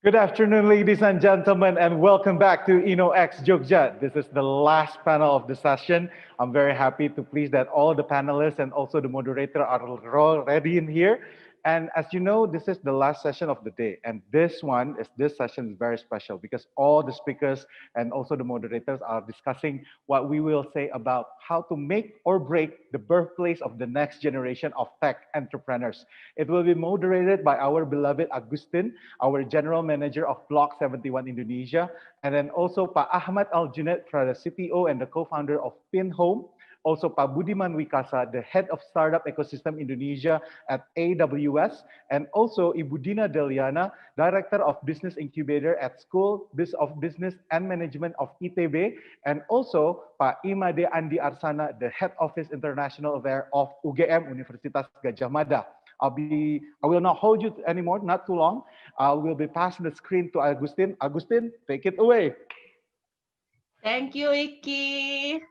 Good afternoon, ladies and gentlemen, and welcome back to innoXjogja. This is the last panel of the session. I'm very happy to please that all the panelists and also the moderator are already in here. And as you know, this is the last session of the day. And this session is very special because all the speakers and also the moderators are discussing what we will say about how to make or break the birthplace of the next generation of tech entrepreneurs. It will be moderated by our beloved Agustin, our General Manager of Block 71 Indonesia, and then also Pak Ahmed Aljunied, the CTO and the co-founder of Pinhome. Also, Pak Budiman Wikasa, the head of Startup Ecosystem Indonesia at AWS, and also Ibu Dina Dellyana, Director of Business Incubator at School of Business and Management of ITB, and also Pak Imade Andi Arsana, the Head Office International Affairs of UGM Universitas Gadjah Mada. I will not hold you anymore, not too long. I will be passing the screen to Agustin. Agustin, take it away. Thank you, Iki.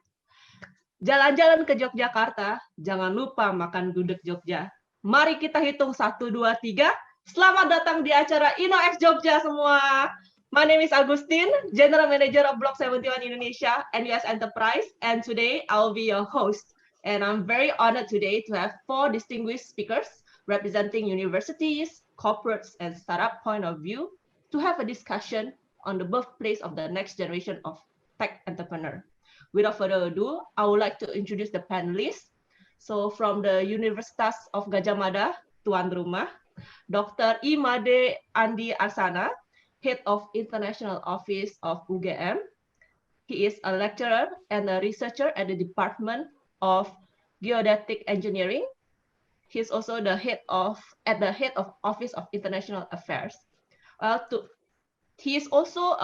Jalan-jalan ke Yogyakarta, jangan lupa makan gudeg Jogja. Mari kita hitung 1, 2, 3. Selamat datang di acara innoXjogja semua. My name is Agustin, General Manager of Block 71 Indonesia and US Enterprise, and today I'll be your host. And I'm very honored today to have 4 distinguished speakers representing universities, corporates, and startup point of view to have a discussion on the birthplace of the next generation of tech entrepreneur. Without further ado, I would like to introduce the panelists. So from the Universitas of Gadjah Mada, Tuan Rumah, Dr. Imade Andi Arsana, Head of International Office of UGM. He is a lecturer and a researcher at the Department of Geodetic Engineering. He is also the head of Office of International Affairs. He is also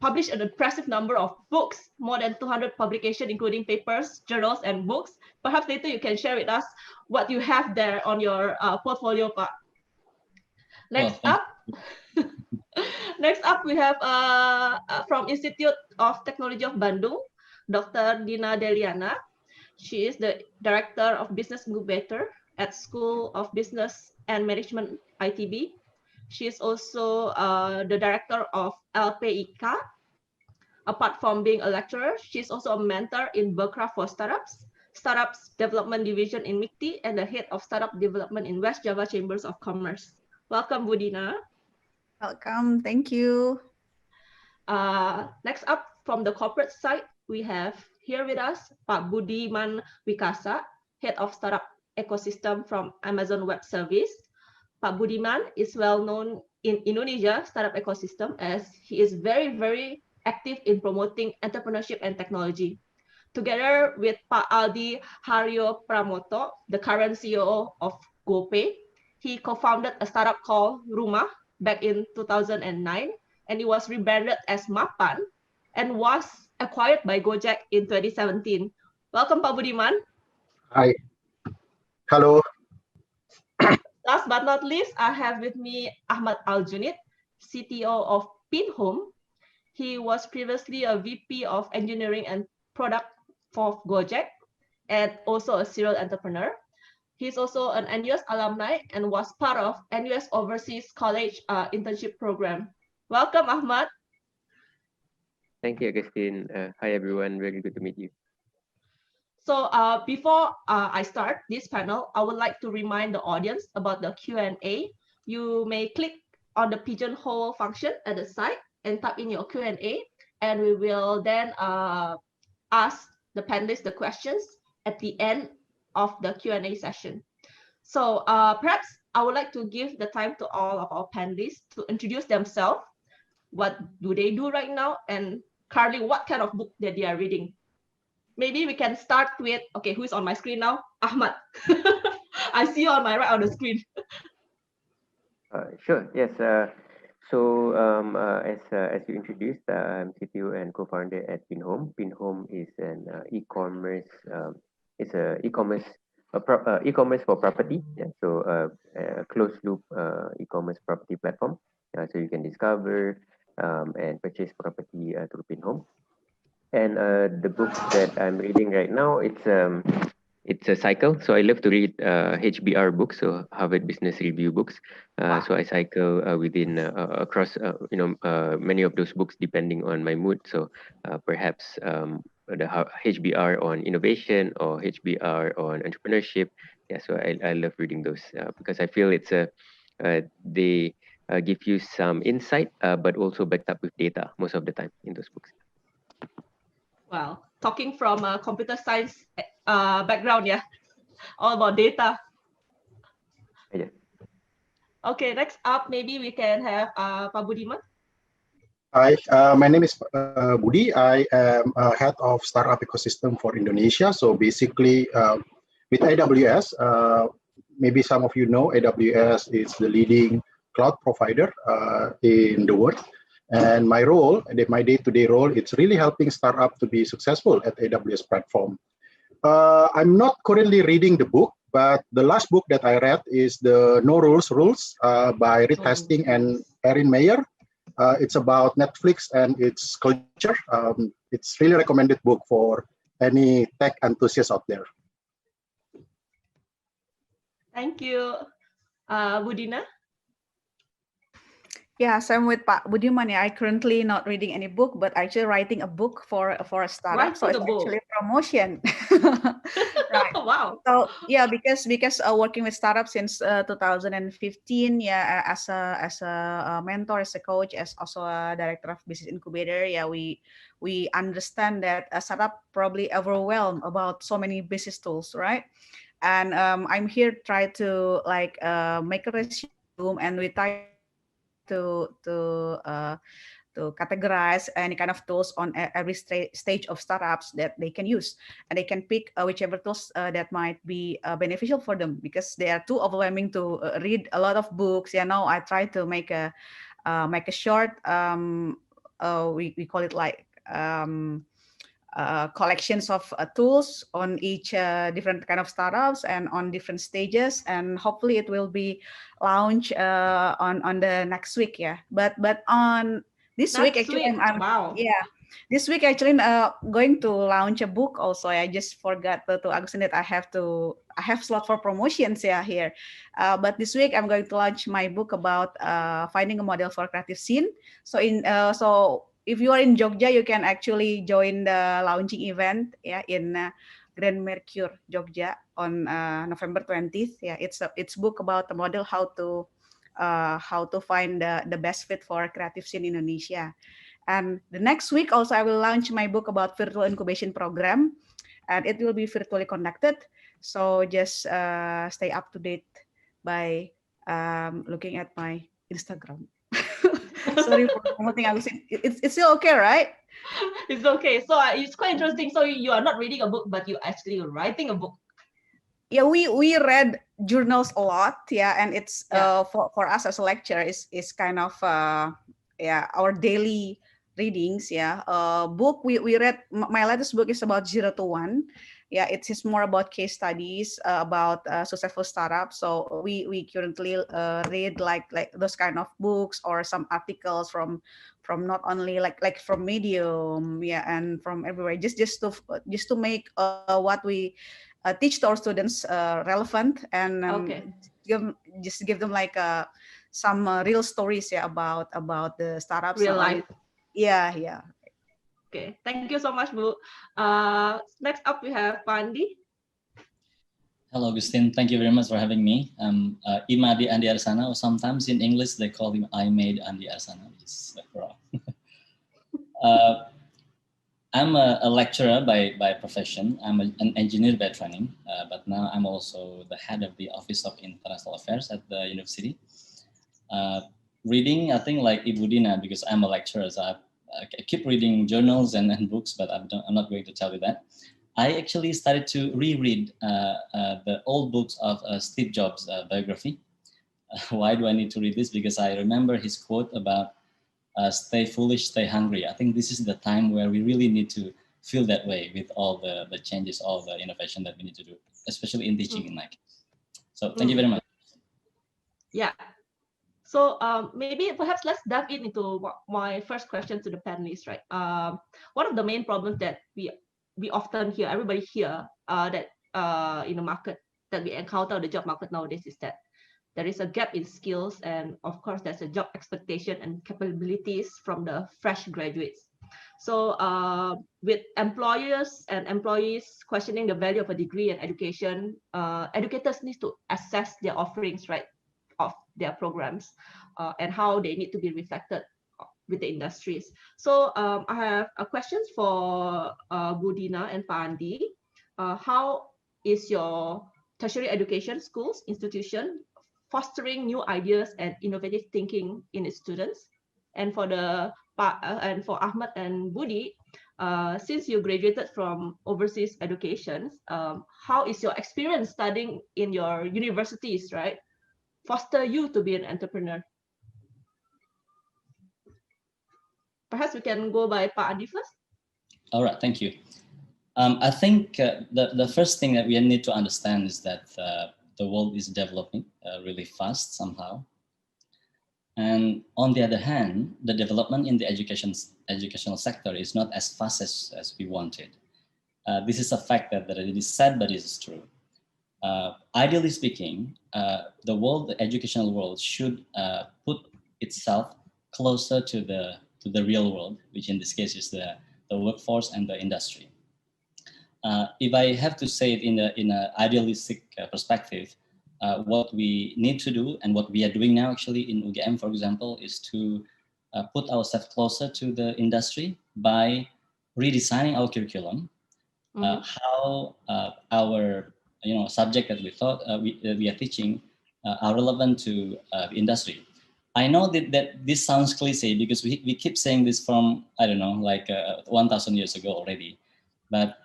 published an impressive number of books, more than 200 publications, including papers, journals, and books. Perhaps later you can share with us what you have there on your portfolio, Pak. Next up, we have from Institute of Technology of Bandung, Dr. Dina Dellyana. She is the Director of Business Incubator at School of Business and Management ITB. She is also the Director of LPIK. Apart from being a lecturer, she's also a mentor in Berkra for Startups Development Division in MIKTI, and the head of Startup Development in West Java Chambers of Commerce. Welcome, Budina. Welcome, thank you. Next up, from the corporate side, we have here with us Pak Budiman Wikasa, head of Startup Ecosystem from Amazon Web Service. Pak Budiman is well known in Indonesia startup ecosystem as he is very active in promoting entrepreneurship and technology. Together with Pak Aldi Haryo Pramoto, the current CEO of GoPay, he co-founded a startup called Rumah back in 2009, and it was rebranded as Mapan and was acquired by Gojek in 2017. Welcome, Pak Budiman. Hi. Hello. Last but not least, I have with me Ahmed Aljunied, CTO of Pinhome. He was previously a VP of Engineering and Product for Gojek and also a serial entrepreneur. He's also an NUS alumni and was part of NUS Overseas College internship program. Welcome, Ahmed. Thank you, Agustin. Hi, everyone. Really good to meet you. So before I start this panel, I would like to remind the audience about the Q&A. You may click on the pigeonhole function at the side and type in your Q&A, and we will then ask the panelists the questions at the end of the Q&A session. So perhaps I would like to give the time to all of our panelists to introduce themselves. What do they do right now, and currently what kind of book that they are reading? Maybe we can start with, okay, who is on my screen now? Ahmed. I see you on my right on the screen. Sure, yes. As you introduced, I'm CTO and co-founder at Pinhome. Pinhome is an e-commerce. It's a e-commerce for property. Yeah, so a closed loop e-commerce property platform. So you can discover and purchase property through Pinhome. And the book that I'm reading right now, it's it's a cycle. So I love to read HBR books, so Harvard Business Review books. So I cycle within across many of those books depending on my mood. So perhaps the HBR on innovation or HBR on entrepreneurship. Yeah, so I love reading those because I feel they give you some insight, but also backed up with data most of the time in those books. Wow, talking from a computer science background, yeah, all about data. Yeah. Okay, next up, maybe we can have Pak Budiman. Hi, my name is Budi. I am head of startup ecosystem for Indonesia. So basically, with AWS, maybe some of you know AWS is the leading cloud provider in the world. And my role, my day-to-day role, it's really helping startup to be successful at AWS platform. I'm not currently reading the book, but the last book that I read is the No Rules Rules by Reed Hastings and Erin Meyer. It's about Netflix and its culture. It's really recommended book for any tech enthusiast out there. Thank you. Budina? Yeah, same with Pak Budiman. Yeah, I currently not reading any book, but actually writing a book for a startup. So it's actually a promotion. Right. Wow. So yeah, because working with startups since 2015, yeah, as a mentor, as a coach, as also a director of business incubator, yeah, we understand that a startup probably overwhelmed about so many business tools, right? And I'm here try to like make a resume, and we try to categorize any kind of tools on every stage of startups that they can use, and they can pick whichever tools that might be beneficial for them, because they are too overwhelming to read a lot of books. Yeah, now I try to make a short we call it like collections of tools on each different kind of startups and on different stages, and hopefully it will be launched on the next week. Yeah, but on this week actually I'm wow. Yeah, this week actually going to launch a book also. I just forgot to Agustin that I have slot for promotions, yeah, here. But this week I'm going to launch my book about finding a model for creative scene. So if you are in Jogja, you can actually join the launching event, yeah, in Grand Mercure Jogja on November 20th. Yeah, it's book about the model how to find the best fit for creative scene in Indonesia. And the next week also I will launch my book about virtual incubation program, and it will be virtually conducted. So just stay up to date by looking at my Instagram. Sorry for promoting Agustin. It's still okay, right? It's okay. So it's quite interesting. So you are not reading a book, but you actually writing a book. Yeah, we read journals a lot. Yeah, and it's for us as a lecturer is kind of our daily readings. Yeah, book we read. My latest book is about 0 to 1. Yeah, it's more about case studies about successful startups. So we currently read like those kind of books or some articles from not only like from Medium, yeah, and from everywhere. Just to make what we teach to our students relevant, and give them like some real stories, yeah, about the startups. Real life. Yeah. Okay, thank you so much, Bu. Next up we have Andi. Hello, Agustin. Thank you very much for having me. Imadi Andi Arsana, or sometimes in English they call him I made Andi Arsana. I'm a lecturer by profession. I'm an engineer by training, but now I'm also the head of the Office of International Affairs at the university. Reading, I think like Ibu Dina, because I'm a lecturer, so I keep reading journals and books, but I'm not going to tell you that. I actually started to reread the old books of Steve Jobs' biography. Why do I need to read this? Because I remember his quote about stay foolish, stay hungry. I think this is the time where we really need to feel that way with all the changes, all the innovation that we need to do, especially in teaching in my case. So thank you very much. Yeah. So maybe perhaps let's dive into my first question to the panelists, right? One of the main problems that we often hear, everybody hear, that in the market that we encounter the job market nowadays is that there is a gap in skills, and of course there's a job expectation and capabilities from the fresh graduates. So with employers and employees questioning the value of a degree and education, educators need to assess their offerings, right, of their programs and how they need to be reflected with the industries. So I have a questions for Dina and Andi. How is your tertiary education schools institution fostering new ideas and innovative thinking in its students? And for Ahmed and Budi, since you graduated from overseas education, how is your experience studying in your universities, right, foster you to be an entrepreneur? Perhaps we can go by Pak Andi first. All right, thank you. I think the first thing that we need to understand is that the world is developing really fast somehow. And on the other hand, the development in the educational sector is not as fast as we wanted. This is a fact that it is sad, but it is true. Ideally speaking, the educational world should put itself closer to the real world, which in this case is the workforce and the industry. If I have to say it in an idealistic perspective, what we need to do and what we are doing now actually in UGM, for example, is to put ourselves closer to the industry by redesigning our curriculum, how our subject that we thought we are teaching are relevant to the industry. I know that this sounds cliche because we keep saying this from, I don't know, like 1,000 years ago already, but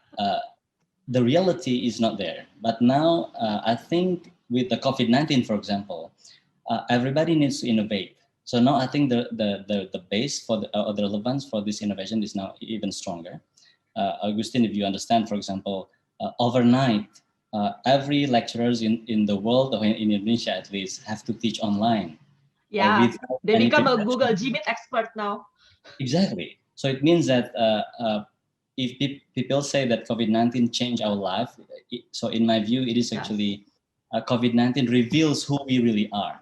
the reality is not there. But now I think with the COVID-19, for example, everybody needs to innovate. So now I think the base for the relevance for this innovation is now even stronger. Agustin, if you understand, for example, overnight, every lecturers in the world, or in Indonesia at least, have to teach online. Yeah, they become a Google Gmeet expert now. Exactly. So it means that if people say that COVID-19 changed our life, so in my view, it is actually COVID-19 reveals who we really are,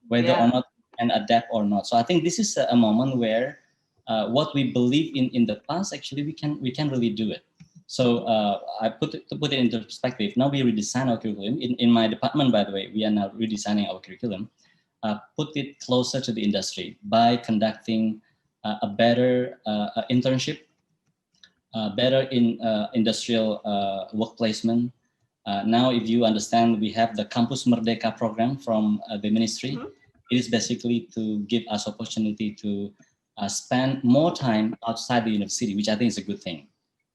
whether or not we can adapt or not. So I think this is a moment where what we believe in the past, actually, we can really do it. So to put it into perspective, now we redesign our curriculum. In my department, by the way, we are now redesigning our curriculum. Put it closer to the industry by conducting a better internship, better in industrial work placement. Now, if you understand, we have the Campus Merdeka program from the ministry. It is basically to give us opportunity to spend more time outside the university, which I think is a good thing.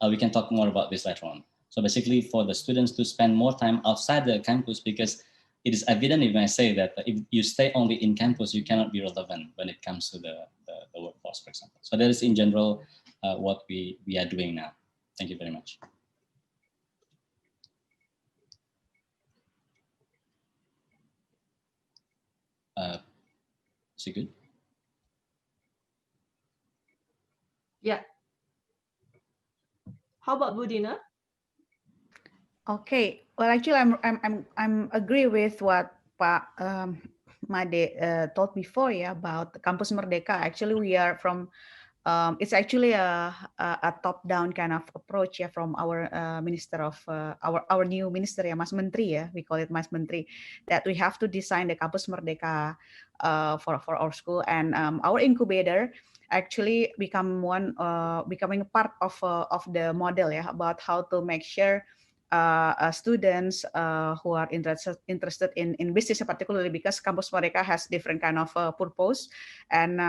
We can talk more about this later on. So basically for the students to spend more time outside the campus, because it is evident if I say that if you stay only in campus, you cannot be relevant when it comes to the workforce, for example. So that is in general what we are doing now. Thank you very much. Is it good? Yeah. How about Dina? Okay. Well, actually, I'm agree with what Pak Made told before, about the Campus Merdeka. Actually, we are from. It's actually a top-down kind of approach, from our minister of our new minister, Mas Menteri, we call it Mas Menteri, that we have to design the Campus Merdeka for our school, and our incubator actually becoming a part of the model, about how to make sure students who are interested in business, particularly because Campus Merdeka has different kind of purpose, and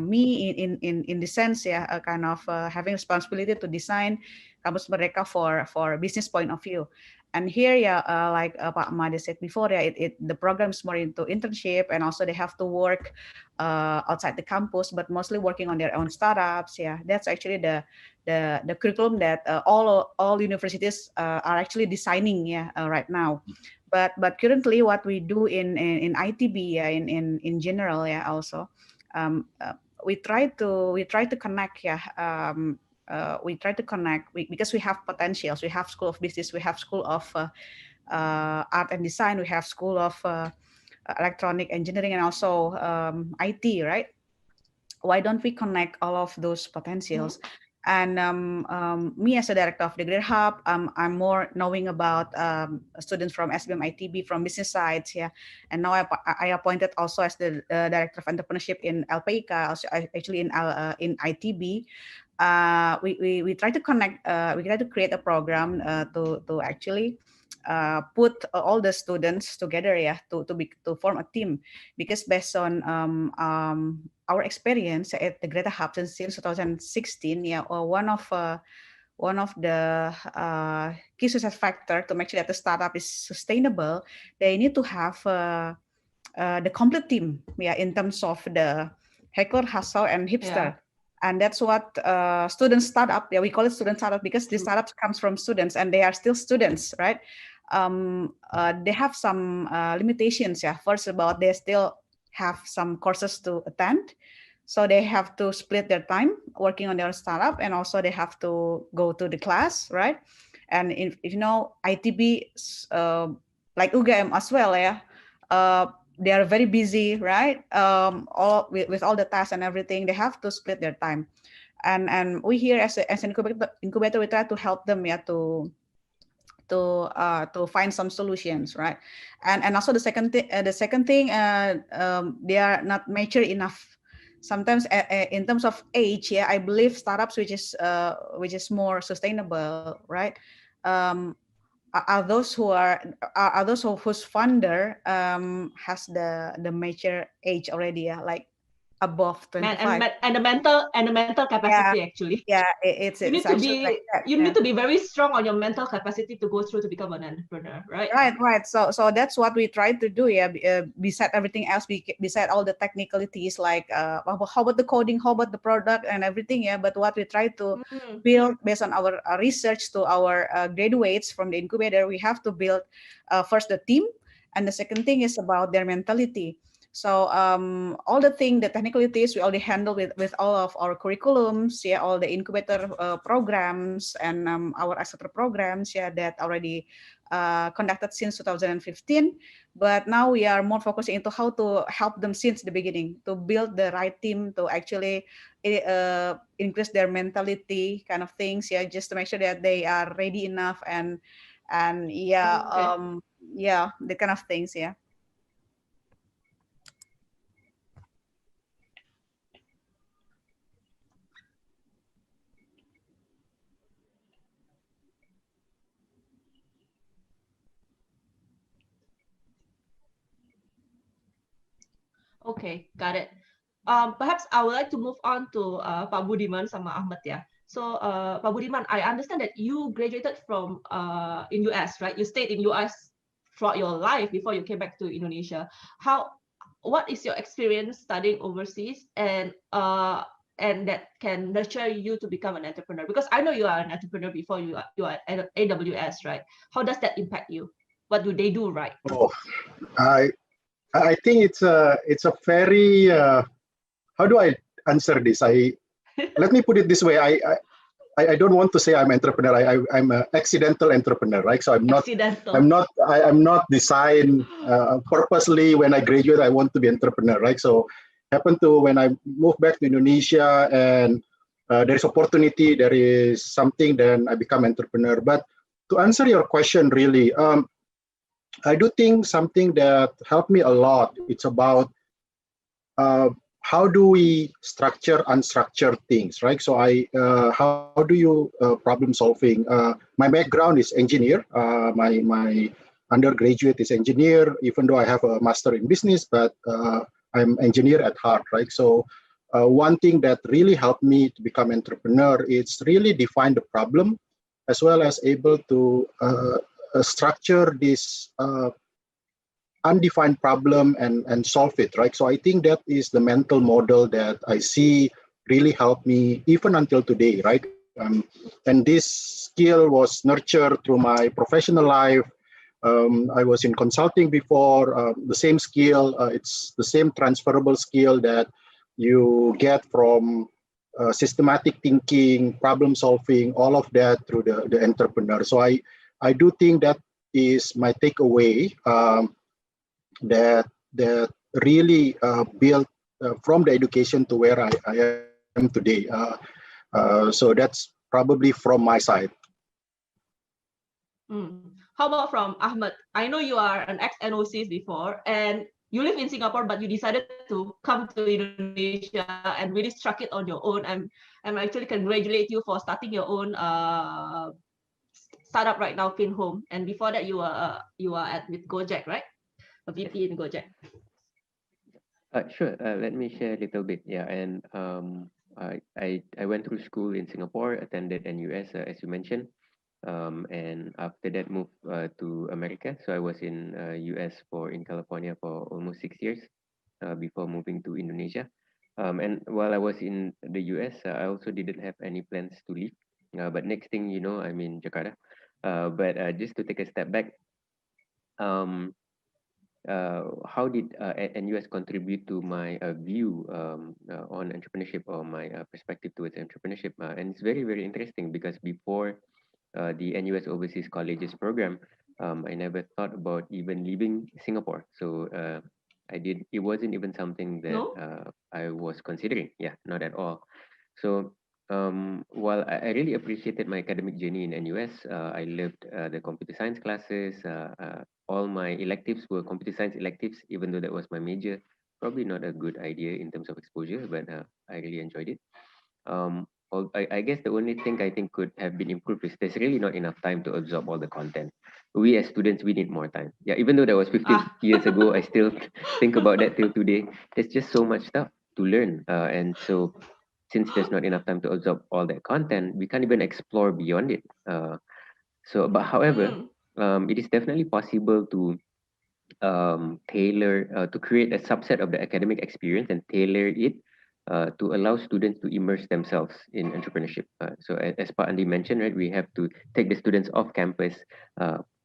me in the sense, kind of having responsibility to design Campus Merdeka for business point of view. And here, like Pak Made said before, the program is more into internship, and also they have to work outside the campus, but mostly working on their own startups. That's actually the curriculum that all universities are actually designing right now. But currently, what we do in ITB, in general, also we try to connect we try to connect because we have potentials. We have School of Business, we have School of Art and Design, we have School of Electronic Engineering, and also IT, right? Why don't we connect all of those potentials? And me as a director of the Greater Hub, I'm more knowing about students from SBM ITB, from business sides, yeah. And now I appointed also as the director of entrepreneurship in LPIK, also actually in ITB. We try to connect, we try to create a program to actually put all the students together, yeah, to form a team, because based on our experience at the Greater Hub since 2016, yeah, one of the key success factor to make sure that the startup is sustainable, they need to have the complete team, yeah, in terms of the hacker, hustle, and hipster. Yeah. And that's what student startup, yeah, we call it student startup because the startup comes from students and they are still students, right? They have some limitations, yeah. First about they still have some courses to attend, so they have to split their time working on their startup, and also they have to go to the class, right? And if you know ITB, like UGM as well, yeah, they are very busy, right? All with all the tasks and everything, they have to split their time. And we here as an incubator, we try to help them, yeah, to find some solutions, right? And also the second thing, they are not mature enough. Sometimes in terms of age, yeah, I believe startups which is more sustainable, right? Are those whose founder has the mature age already, yeah, like above 25. And the mental capacity, actually. Yeah, it's you need to actually be like that, you yeah. need to be very strong on your mental capacity to go through to become an entrepreneur, right? Right. So that's what we try to do, yeah. Beside everything else, beside all the technicalities, like how about the coding, how about the product and everything, yeah. But what we try to build based on our research to our graduates from the incubator, we have to build first the team, and the second thing is about their mentality. So all the technicalities we already handle with all of our curriculums, yeah, all the incubator programs and our accelerator programs, yeah, that already conducted since 2015. But now we are more focusing into how to help them since the beginning to build the right team to actually increase their mentality, kind of things, yeah, just to make sure that they are ready enough and yeah, yeah, the kind of things, yeah. Okay, got it. Perhaps I would like to move on to Pak Budiman sama Ahmed, ya. So Pak Budiman, I understand that you graduated from in US, right? You stayed in US throughout your life before you came back to Indonesia. What is your experience studying overseas, and that can nurture you to become an entrepreneur? Because I know you are an entrepreneur before you are at AWS, right? How does that impact you? What do they do right? Oh, I think it's a very how do I answer this? Let me put it this way. I don't want to say I'm an entrepreneur. I'm an accidental entrepreneur, right? So I'm not designed purposely. When I graduate, I want to be entrepreneur, right? So happened to when I moved back to Indonesia and there is opportunity, there is something, then I become entrepreneur. But to answer your question, really, I do think something that helped me a lot. It's about how do we structure unstructured things, right? So how do you problem solving? My background is engineer. My undergraduate is engineer, even though I have a master in business, but I'm engineer at heart, right? So one thing that really helped me to become entrepreneur is really define the problem, as well as able to structure this undefined problem and solve it, right? So I think that is the mental model that I see really helped me even until today, right? And this skill was nurtured through my professional life. I was in consulting before, the same skill, it's the same transferable skill that you get from systematic thinking, problem solving, all of that through the entrepreneur. So I do think that is my takeaway, that really built from the education to where I am today. So that's probably from my side. How about from Ahmed? I know you are an ex-NOCs before, and you live in Singapore, but you decided to come to Indonesia and really struck it on your own. I'm actually congratulate you for starting your own startup right now, Pinhome. And before that, you are at with Gojek, right? A VP in Gojek. Sure. Let me share a little bit. Yeah, and I went through school in Singapore, attended NUS, as you mentioned, and after that moved to America. So I was in US in California for almost 6 years before moving to Indonesia. And while I was in the US, I also didn't have any plans to leave. But next thing you know, I'm in Jakarta. But just to take a step back, how did NUS contribute to my view on entrepreneurship, or my perspective towards entrepreneurship? And it's very, very interesting, because before the NUS Overseas Colleges program, I never thought about even leaving Singapore. So it wasn't even something that I was considering. Yeah, not at all. So while I really appreciated my academic journey in NUS, I loved the computer science classes. All my electives were computer science electives, even though that was my major. Probably not a good idea in terms of exposure, but I really enjoyed it. I guess the only thing I think could have been improved is there's really not enough time to absorb all the content. We as students, we need more time. Yeah, even though that was 15 years ago, I still think about that till today. There's just so much stuff to learn. And so since there's not enough time to absorb all that content, we can't even explore beyond it. But however, it is definitely possible to to create a subset of the academic experience and tailor it to allow students to immerse themselves in entrepreneurship. So as Pak Andi mentioned, right, we have to take the students off campus,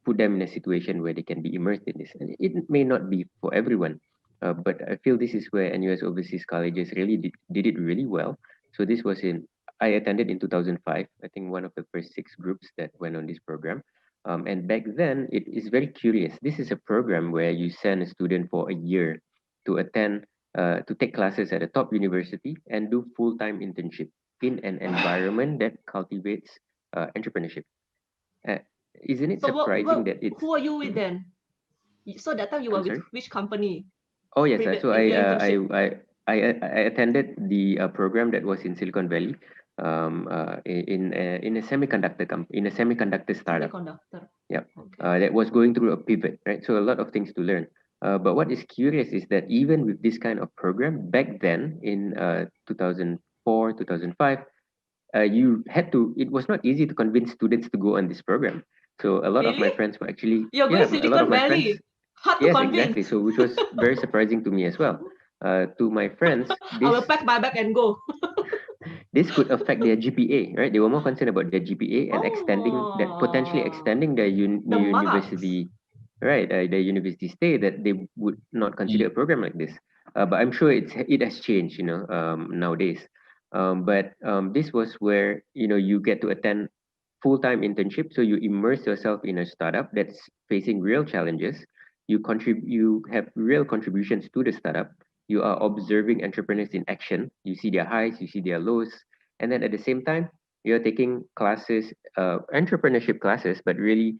put them in a situation where they can be immersed in this. And it may not be for everyone, but I feel this is where NUS Overseas Colleges really did it really well. So this was I attended in 2005, I think one of the first 6 groups that went on this program. And back then, it is very curious. This is a program where you send a student for a year to attend, to take classes at a top university and do full-time internship in an environment that cultivates entrepreneurship. Isn't it surprising that it's... Who are you with then? So that time you were with which company? Oh yes, so I attended the program that was in Silicon Valley, in a semiconductor company, in a semiconductor startup. Yeah, okay. That was going through a pivot, right? So a lot of things to learn. But what is curious is that even with this kind of program back then in 2004, 2005, it was not easy to convince students to go on this program. So a lot of my friends were actually, a lot of my friends, hard to convince. Exactly. So which was very surprising to me as well. To my friends, I will pack my bag and go. This could affect their GPA, right? They were more concerned about their GPA and potentially extending their university, right? Their university stay, that they would not consider a program like this. But I'm sure it has changed, nowadays. But this was where you get to attend full-time internship, so you immerse yourself in a startup that's facing real challenges. You have real contributions to the startup. You are observing entrepreneurs in action. You see their highs, you see their lows, and then at the same time, you're taking classes, entrepreneurship classes, but really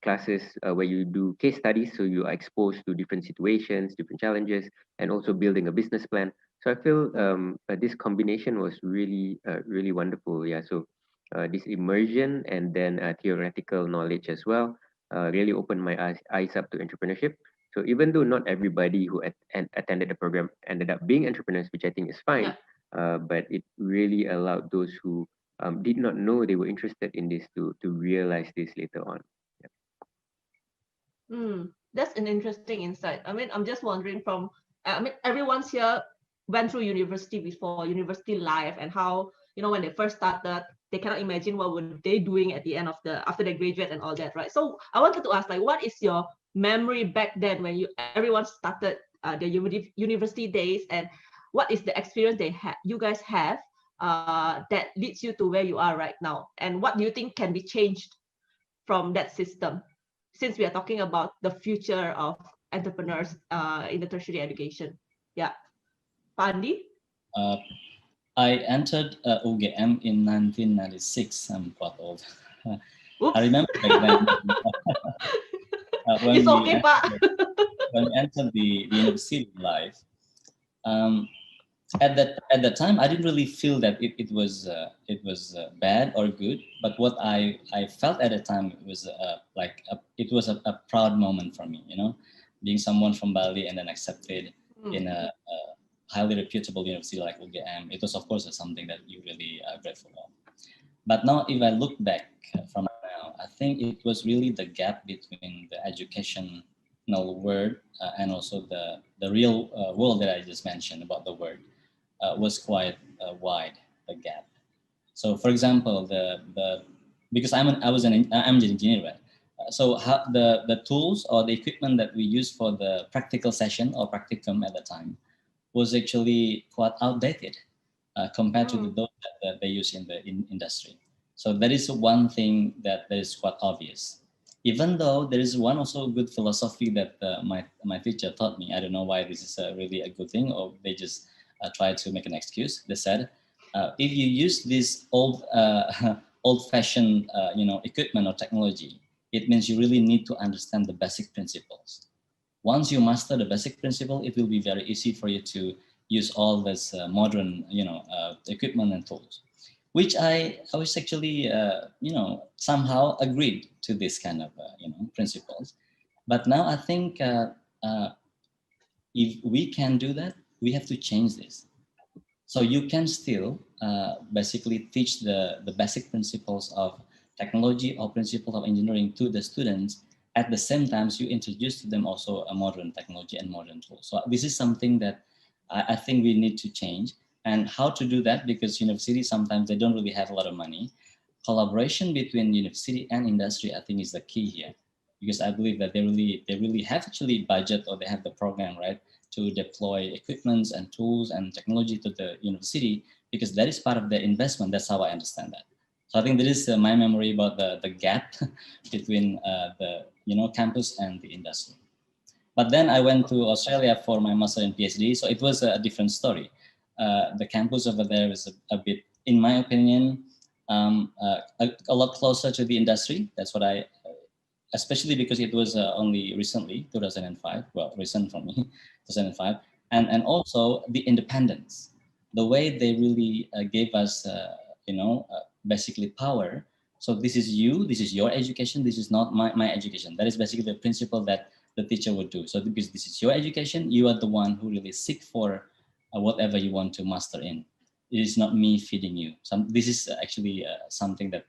classes where you do case studies, so you are exposed to different situations, different challenges, and also building a business plan. So I feel this combination was really, really wonderful. Yeah. So this immersion and then theoretical knowledge as well really opened my eyes up to entrepreneurship. So even though not everybody who attended the program ended up being entrepreneurs, which I think is fine, but it really allowed those who did not know they were interested in this to realize this later on. That's an interesting insight. I mean, I'm just wondering everyone's here went through university before, university life, and how, when they first started, they cannot imagine what were they doing at the end of after they graduate and all that, right? So I wanted to ask, what is your memory back then when everyone started their university days, and what is the experience you guys have that leads you to where you are right now? And what do you think can be changed from that system? Since we are talking about the future of entrepreneurs in the tertiary education. Yeah. Andi? I entered UGM in 1996. I'm quite old. Oops. I remember back then when It's okay, Pak. when we entered the university life. At that time, I didn't really feel that it was bad or good. But what I felt at the time was it was a proud moment for me. You know, being someone from Bali and then accepted in a highly reputable university like UGM. It was, of course, something that you really are grateful of. But now, if I look back from now, I think it was really the gap between the educational world and also the real world that I just mentioned about the word was quite wide, the gap. So, for example, because I'm an engineer, right? So how the tools or the equipment that we use for the practical session or practicum at the time was actually quite outdated compared to those that they use in the industry. So that is one thing that is quite obvious. Even though there is one also good philosophy that my teacher taught me. I don't know why this is really a good thing, or they just try to make an excuse. They said, if you use this old-fashioned equipment or technology, it means you really need to understand the basic principles. Once you master the basic principle, it will be very easy for you to use all this modern, equipment and tools, which I was actually, somehow agreed to this kind of, principles. But now I think if we can do that, we have to change this. So you can still basically teach the basic principles of technology or principles of engineering to the students. At the same time, you introduce to them also a modern technology and modern tools. So this is something that I think we need to change. And how to do that? Because universities, sometimes they don't really have a lot of money. Collaboration between university and industry, I think, is the key here. Because I believe that they really have actually budget, or they have the program, right, to deploy equipments and tools and technology to the university, because that is part of their investment. That's how I understand that. So I think that is my memory about the gap between the campus and the industry. But then I went to Australia for my master and PhD, so it was a different story. The campus over there is a bit, in my opinion, a lot closer to the industry. That's what especially because it was only recently, 2005, well, recent for me, 2005, and also the independence, the way they really gave us, basically power. So this is your education, this is not my education. That is basically the principle that the teacher would do. So because this is your education, you are the one who really seek for whatever you want to master in. It is not me feeding you. This is actually something that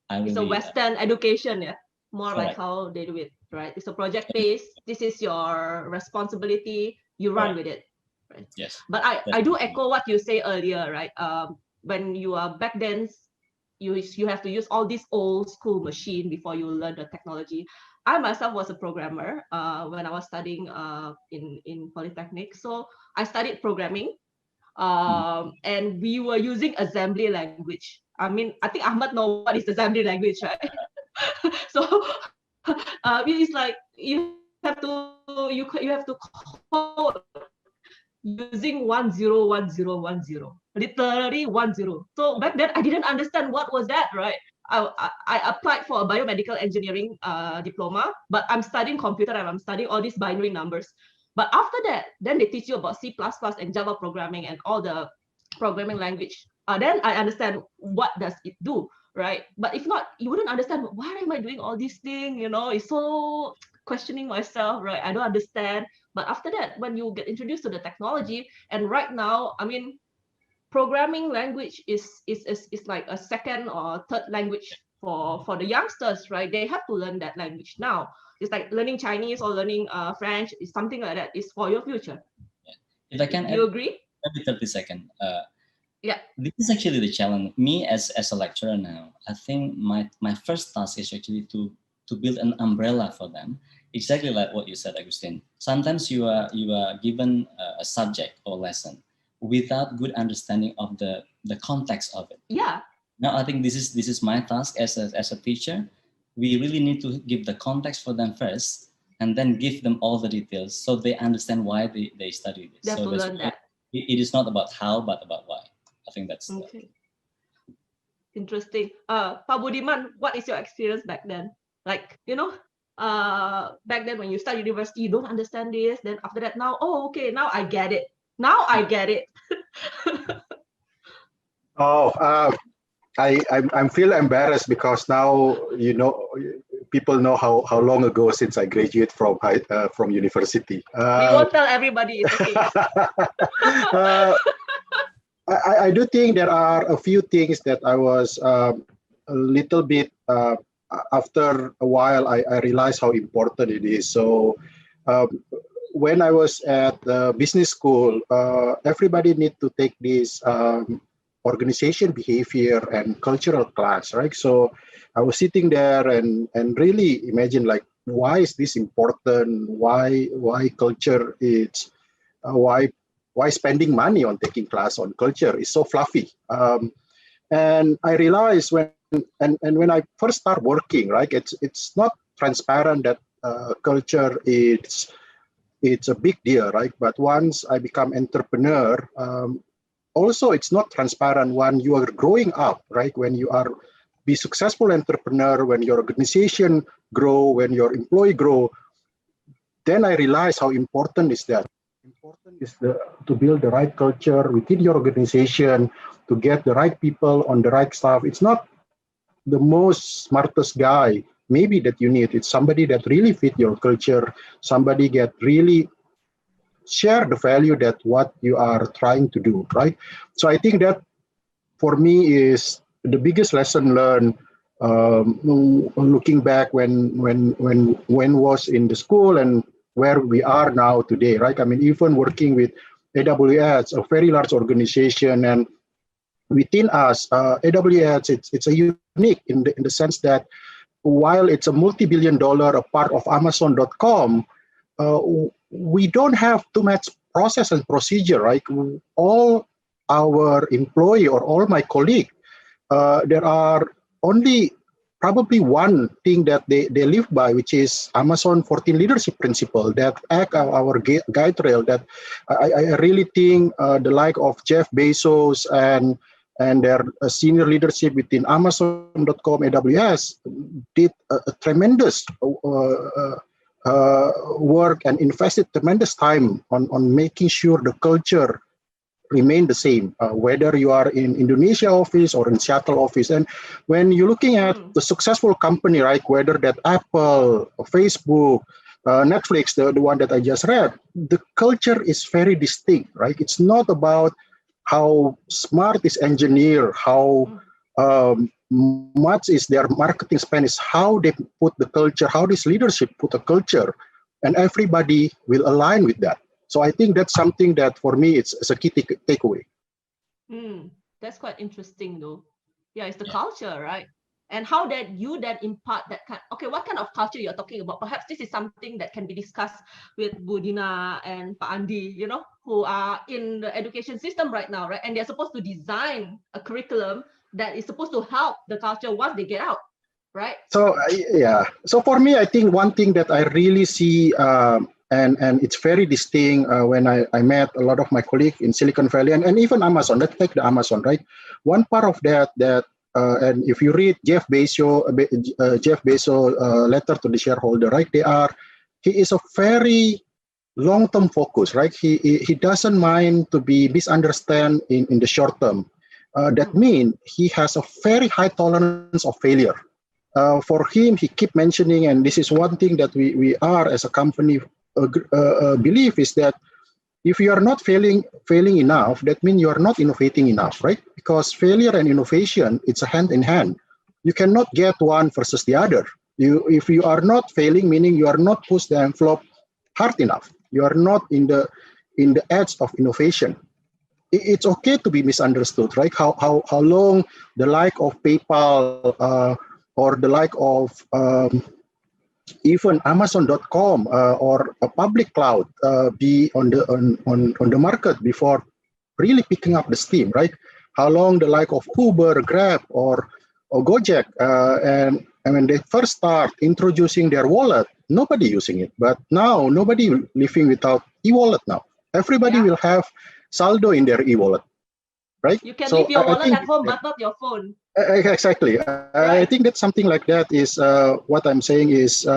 I really... It's a Western education, yeah. More Correct. like how they do it, right? It's a project based. This is your responsibility. You run with it, right? Yes. But I do echo what you say earlier, right? When you are back then, you have to use all these old school machine before you learn the technology. I myself was a programmer when I was studying in Polytechnic. So I studied programming, and we were using assembly language. I mean, I think Ahmed know what is assembly language, right? So it's like you have to code using 101010, literally 10. So back then I didn't understand what was that, right? I applied for a biomedical engineering diploma, but I'm studying computer and I'm studying all these binary numbers. But after that, then they teach you about C++ and Java programming and all the programming language. Then I understand what does it do, right? But if not, you wouldn't understand, why am I doing all these things? It's so questioning myself, right? I don't understand. But after that, when you get introduced to the technology, and right now, I mean, programming language is like a second or third language for the youngsters, right? They have to learn that language now. It's like learning Chinese or learning French. Is something like that. It's for your future. Yeah. If I can, do you agree? Maybe 30 seconds. Yeah. This is actually the challenge. Me as a lecturer now, I think my first task is actually to build an umbrella for them. Exactly like what you said, Agustin. Sometimes you are given a subject or lesson without good understanding of the context of it. Yeah. Now I think this is my task as a teacher. We really need to give the context for them first, and then give them all the details so they understand why they study this. They have So to learn that. It is not about how, but about why. I think that's okay. Interesting. Pak Budiman, what is your experience back then? Like, back then when you start university, you don't understand this. Then after that, now, oh, okay, now I get it. Now I get it. I'm feel embarrassed because now people know how long ago since I graduated from university. We won't tell everybody. It's okay. I do think there are a few things that I was a little bit after a while I realized how important it is. So when I was at business school, everybody need to take this organization behavior and cultural class, right? So I was sitting there and really imagine, like, why is this important? Why culture is why spending money on taking class on culture is so fluffy. And I realized when I first start working, right, it's not transparent that culture it's a big deal, right? But once I become entrepreneur, also it's not transparent when you are growing up, right? When you are be successful entrepreneur, when your organization grow, when your employee grow, then I realize how important is that. Important is to build the right culture within your organization, to get the right people on the right stuff. It's not the most smartest guy maybe that you need. It's somebody that really fit your culture, somebody that really share the value that what you are trying to do, right? So I think that for me is the biggest lesson learned looking back when was in the school and where we are now today, right? I mean, even working with AWS, a very large organization, and within us, AWS, it's a unique in the sense that while it's a multi-billion-dollar, a part of Amazon.com, we don't have too much process and procedure, right? All our employee or all my colleague, there are only probably one thing that they live by, which is Amazon 14 leadership principle that act our guide rail. That I really think the like of Jeff Bezos and their senior leadership within Amazon.com, AWS did a tremendous work and invested tremendous time on making sure the culture remain the same, whether you are in Indonesia office or in Seattle office. And when you're looking at the successful company, right, whether that Apple, Facebook, Netflix, the one that I just read, the culture is very distinct, right? It's not about how smart is engineer, how much is their marketing spend, is how they put the culture, how this leadership put a culture, and everybody will align with that. So I think that's something that for me it's a key takeaway. That's quite interesting though. Yeah, it's the culture, right? And how that you then impart that kind. Okay, what kind of culture you're talking about? Perhaps this is something that can be discussed with Bu Dina and Pak Andi, who are in the education system right now, right? And they're supposed to design a curriculum that is supposed to help the culture once they get out, right? So so for me, I think one thing that I really see and it's very distinct when I met a lot of my colleagues in Silicon Valley and even Amazon. Let's take the Amazon, right? One part of that and if you read Jeff Bezos letter to the shareholder, right? He is a very long-term focus, right? He doesn't mind to be misunderstood in the short term. That means he has a very high tolerance of failure. For him, he keep mentioning, and this is one thing that we are as a company believe is that if you are not failing enough, that means you are not innovating enough, right? Because failure and innovation, it's a hand in hand. You cannot get one versus the other. If you are not failing, meaning you are not push the envelope hard enough. You are not in the edge of innovation. It's okay to be misunderstood, right? How long the like of PayPal or the like of even Amazon.com or a public cloud be on the market before really picking up the steam, right? How long the like of Uber, Grab, or Gojek, and when they first start introducing their wallet, nobody using it. But now nobody living without e-wallet now. Everybody will have saldo in their e-wallet, right? You can So leave your I wallet think at home, but not your phone. Exactly. I think that something like that is what I'm saying is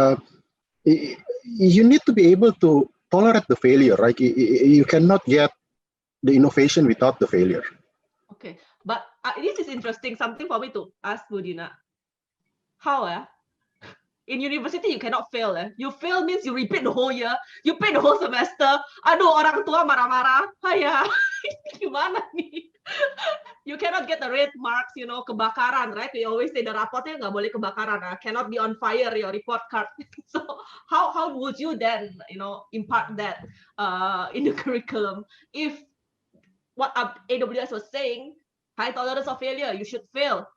you need to be able to tolerate the failure, right? You cannot get the innovation without the failure. Okay, but this is interesting, something for me to ask Dina. How in university you cannot fail. You fail means you repeat the whole year, you pay the whole semester. Aduh, orang tua marah-marah. Ayah, gimana nih? You cannot get the red marks, you know, kebakaran, right? We always say the raportnya nggak boleh kebakaran, cannot be on fire, your report card. So how would you then, you know, impart that in the curriculum? If what AWS was saying, high tolerance of failure, you should fail.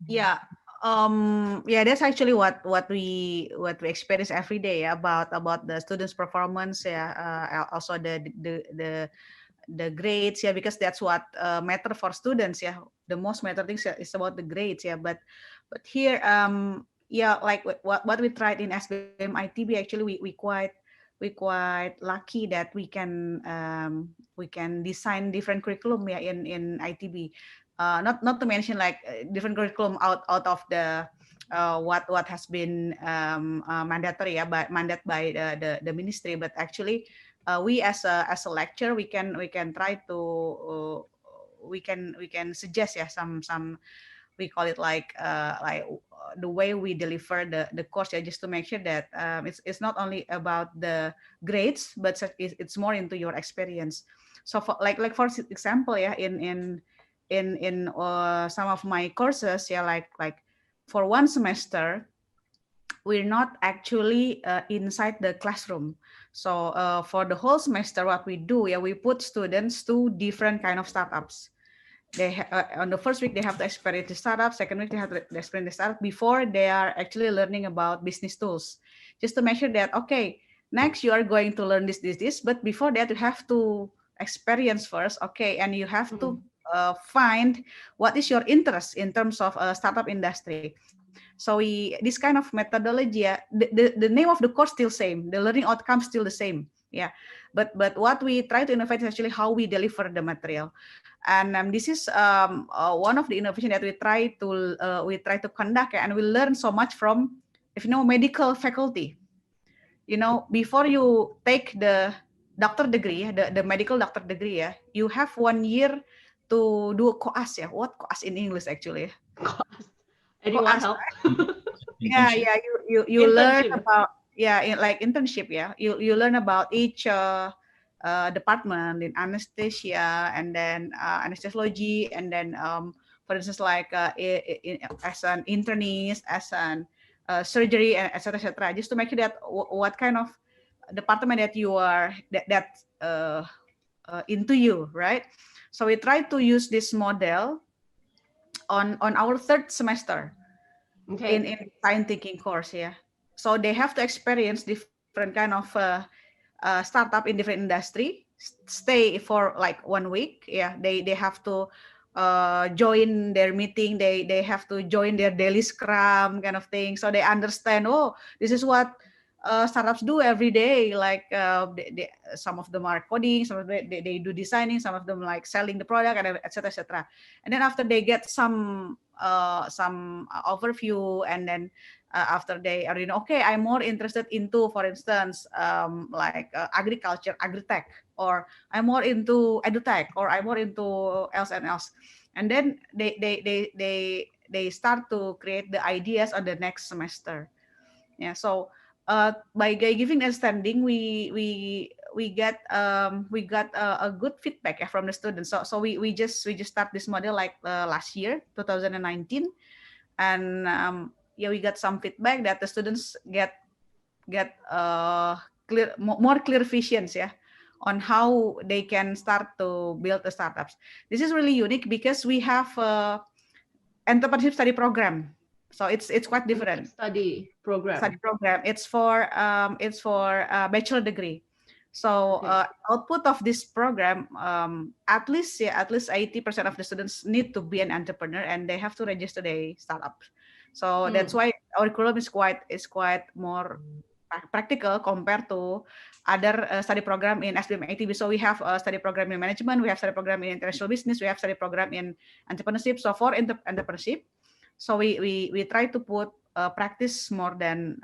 Yeah. Yeah, that's actually what we experience every day about the students' performance. Also the grades. Because that's what matter for students. The most matter things is about the grades. But here like what we tried in SBM ITB, actually we quite lucky that we can design different curriculum in ITB. Not to mention like different curriculum out of the what has been mandatory mandate by the ministry, but actually we as a lecturer we can try to we can suggest some we call it like the way we deliver the course, just to make sure that it's not only about the grades, but it's more into your experience. So for for example, in some of my courses, like for one semester we're not actually inside the classroom. So for the whole semester, what we do, we put students to different kind of startups. They on the first week they have to experience the startup, second week they have to experience the startup before they are actually learning about business tools, just to make sure that okay, next you are going to learn this, but before that you have to experience first, okay, and you have to find what is your interest in terms of startup industry. So this kind of methodology, the name of the course still same, the learning outcome still the same, but what we try to innovate is actually how we deliver the material. And this is one of the innovation that we try to conduct, and we learn so much from, if you know, medical faculty. You know, before you take the doctor degree, the medical doctor degree, you have 1 year to do a koas. What koas in English actually? Anyone help? You learn about like internship. You learn about each department in anesthesia, and then anesthesiology, and then for instance like as an internist, as an surgery, and etc., just to make sure that what kind of department that you are into you, right? So we try to use this model on our third semester. Okay. In science thinking course. So they have to experience different kind of startup in different industry, stay for like 1 week. They have to join their meeting, they have to join their daily scrum kind of thing, so they understand, oh, this is what startups do every day. Like some of them are coding, some of them they do designing, some of them like selling the product, and etc. And then after they get some overview, and then after they are, okay, I'm more interested into, for instance, like agriculture, agritech, or I'm more into edutech, or I'm more into else and else. And then they start to create the ideas on the next semester. So by giving understanding, we got a good feedback from the students. So we just start this model like last year, 2019, and we got some feedback that the students get more clear visions on how they can start to build the startups. This is really unique because we have entrepreneurship study program. So it's quite different. Study program. It's for bachelor degree. So Okay. output of this program, at least 80% of the students need to be an entrepreneur and they have to register a startup. So that's why our curriculum is quite more practical compared to other study program in SBM ITB. So we have a study program in management, we have study program in international business, we have study program in entrepreneurship. So for entrepreneurship, so we try to put practice more than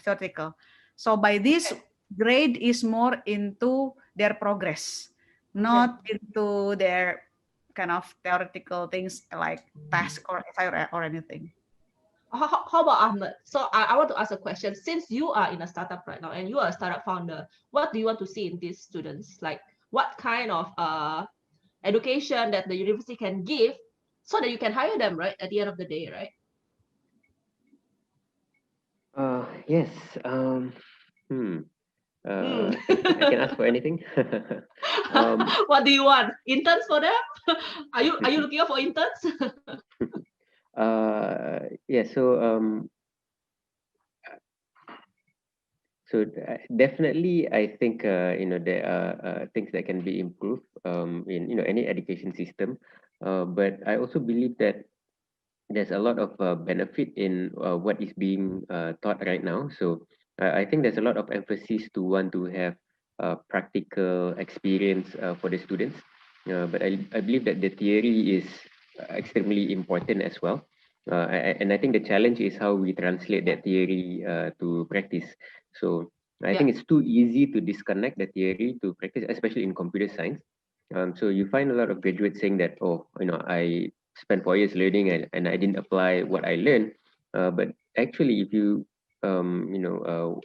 theoretical. So by this, grade is more into their progress, not into their kind of theoretical things like task or essay or anything. How about Ahmed? So I want to ask a question. Since you are in a startup right now and you are a startup founder, what do you want to see in these students? Like what kind of education that the university can give so that you can hire them, right? At the end of the day, right? Yes. I can ask for anything. What do you want? Interns for them? Are you looking out for interns? Yeah. So definitely, I think there are things that can be improved in any education system, but I also believe that there's a lot of benefit in what is being taught right now. So I think there's a lot of emphasis to want to have practical experience for the students. But I believe that the theory is extremely important as well. And I think the challenge is how we translate that theory to practice. So I think it's too easy to disconnect the theory to practice, especially in computer science. So you find a lot of graduates saying that, oh, I spent 4 years learning and I didn't apply what I learned. But actually, if you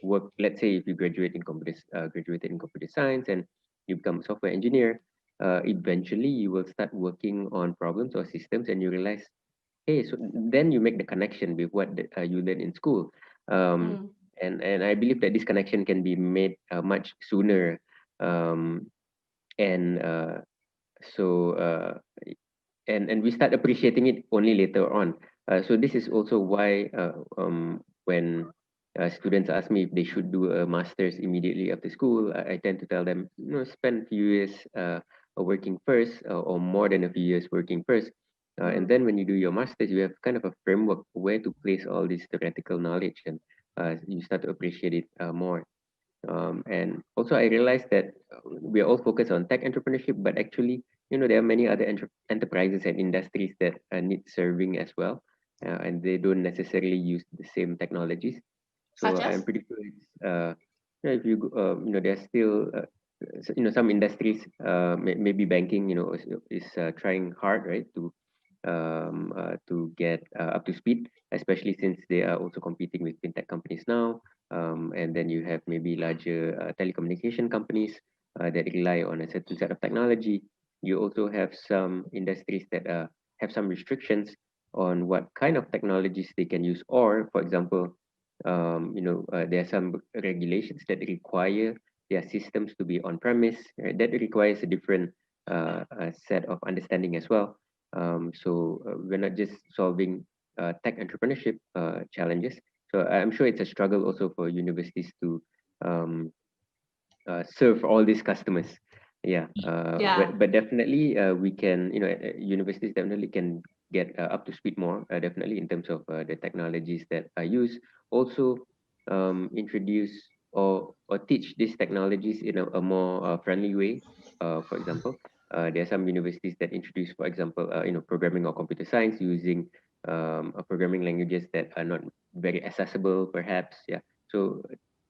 work, let's say if you graduated in computer science and you become a software engineer, eventually you will start working on problems or systems and you realize, hey, so then you make the connection with what you learned in school. And I believe that this connection can be made much sooner. And so and we start appreciating it only later on. So this is also why when students ask me if they should do a master's immediately after school, I tend to tell them, spend a few years working first, or more than a few years working first. And then when you do your master's, you have kind of a framework where to place all this theoretical knowledge, and you start to appreciate it more. And also I realized that we are all focused on tech entrepreneurship, but actually, there are many other enterprises and industries that need serving as well, and they don't necessarily use the same technologies. So Such as? I'm pretty sure it's, if you there's still some industries, maybe banking, is trying hard, right, to get up to speed, especially since they are also competing with fintech companies now. And then you have maybe larger telecommunication companies that rely on a certain set of technology. You also have some industries that have some restrictions on what kind of technologies they can use, or, for example, there are some regulations that require their systems to be on premise. Right? That requires a different set of understanding as well. So we're not just solving tech entrepreneurship challenges. So I'm sure it's a struggle also for universities to serve all these customers. But definitely we can, universities definitely can get up to speed more, definitely in terms of the technologies that are used. Also introduce or teach these technologies in a more friendly way. For example, there are some universities that introduce, for example, programming or computer science using programming languages that are not very accessible, perhaps. Yeah. So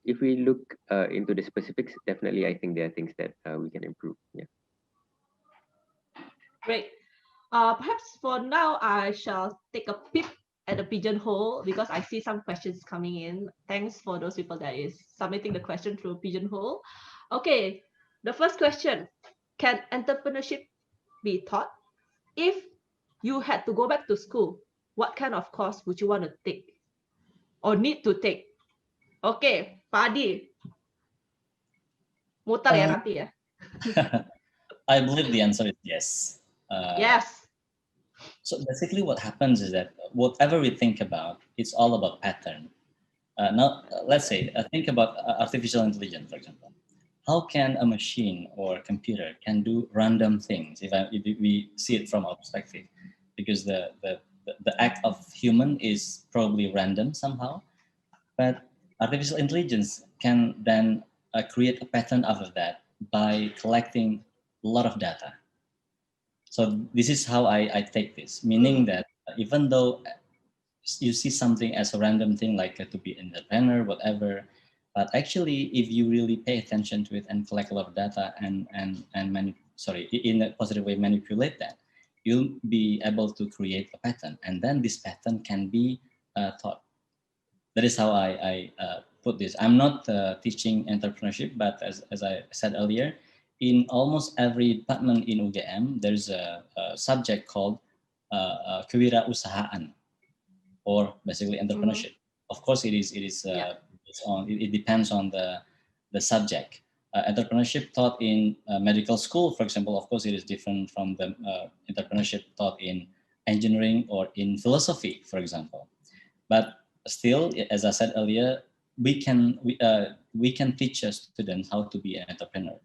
if we look into the specifics, definitely I think there are things that we can improve. Yeah. Great. Perhaps for now, I shall take a peek at the pigeonhole because I see some questions coming in. Thanks for those people that is submitting the question through pigeonhole. Okay, the first question: can entrepreneurship be taught? If you had to go back to school, what kind of course would you want to take or need to take? Okay, Pak Adi. Muter ya nanti ya. I believe the answer is yes. Yes. So basically what happens is that whatever we think about, it's all about pattern. Now, let's say, think about artificial intelligence, for example. how can a machine or a computer can do random things if we see it from our perspective? Because the act of human is probably random somehow, but artificial intelligence can then create a pattern out of that by collecting a lot of data. So this is how I take this, meaning that even though you see something as a random thing, like to be an entrepreneur, whatever, but actually, if you really pay attention to it and collect a lot of data and in a positive way manipulate that, you'll be able to create a pattern, and then this pattern can be taught. That is how I put this. I'm not teaching entrepreneurship, but as I said earlier, in almost every department in UGM, there's a subject called kewirausahaan, or basically entrepreneurship. Of course, it depends on the subject. Entrepreneurship taught in medical school, for example, of course, it is different from the entrepreneurship taught in engineering or in philosophy, for example. But still, as I said earlier, we can teach a student how to be an entrepreneur.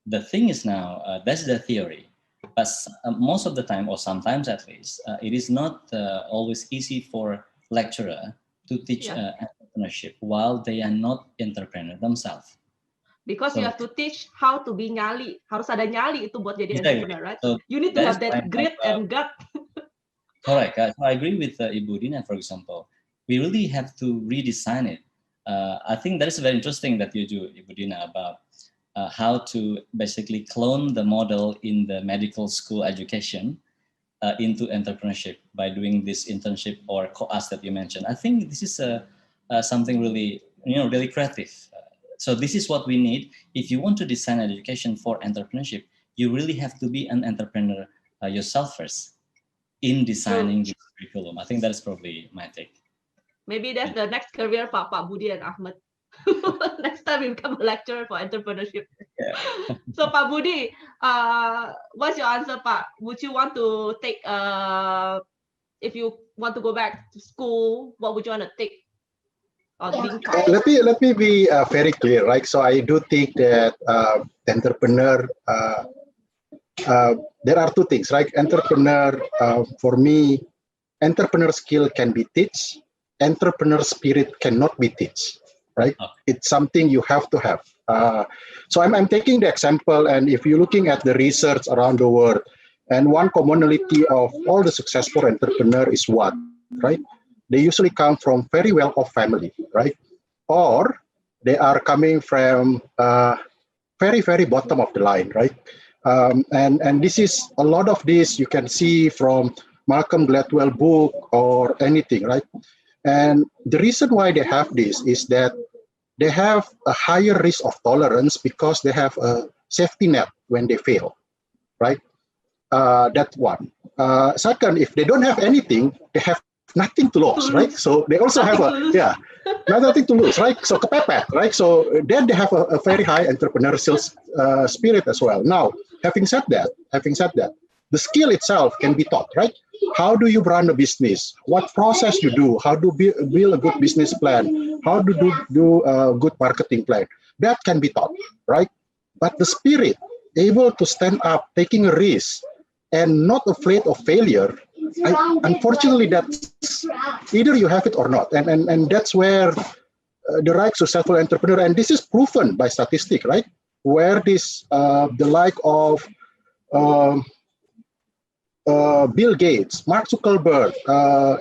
The thing is now, that's the theory. But most of the time, or sometimes at least, it is not always easy for lecturer to teach entrepreneurship while they are not entrepreneur themselves. Because you have to teach how to be nyali. Harus ada nyali itu buat jadi entrepreneur, right? So you need to have that grit and gut. Correct. So I agree with Ibu Dina, for example. We really have to redesign it. I think that is very interesting that you do, Ibu Dina, about how to basically clone the model in the medical school education into entrepreneurship by doing this internship or co-as that you mentioned. I think this is something really, really creative. So this is what we need. If you want to design an education for entrepreneurship, you really have to be an entrepreneur yourself first in designing this curriculum. I think that's probably my take. Maybe that's the next career for Pak Budi and Ahmed. Next time you become a lecturer for entrepreneurship. Yeah. So Pak Budi, what's your answer, Pak? Would you want to take, if you want to go back to school, what would you want to take? Let me be very clear, right? So I do think that entrepreneur, there are two things, right? Entrepreneur, for me, entrepreneur skill can be taught. Entrepreneur spirit cannot be taught, right? It's something you have to have. So I'm taking the example, and if you're looking at the research around the world, and one commonality of all the successful entrepreneur is what, right? They usually come from very well-off family, right? Or they are coming from very, very bottom of the line, right? And this is, a lot of this you can see from Malcolm Gladwell book or anything, right? And the reason why they have this is that they have a higher risk of tolerance because they have a safety net when they fail, right? That's one. Second, if they don't have anything, they have nothing to lose, right? So they also have nothing to lose, right? So kepepet, right? So then they have a very high entrepreneurial spirit as well. Now, having said that, the skill itself can be taught, right? How do you run a business? What process you do? How to build a good business plan? How to do a good marketing plan? That can be taught, right? But the spirit, able to stand up, taking a risk, and not afraid of failure, unfortunately, that's either you have it or not. And that's where the right successful entrepreneur, and this is proven by statistics, right? Where this, the like of Bill Gates, Mark Zuckerberg,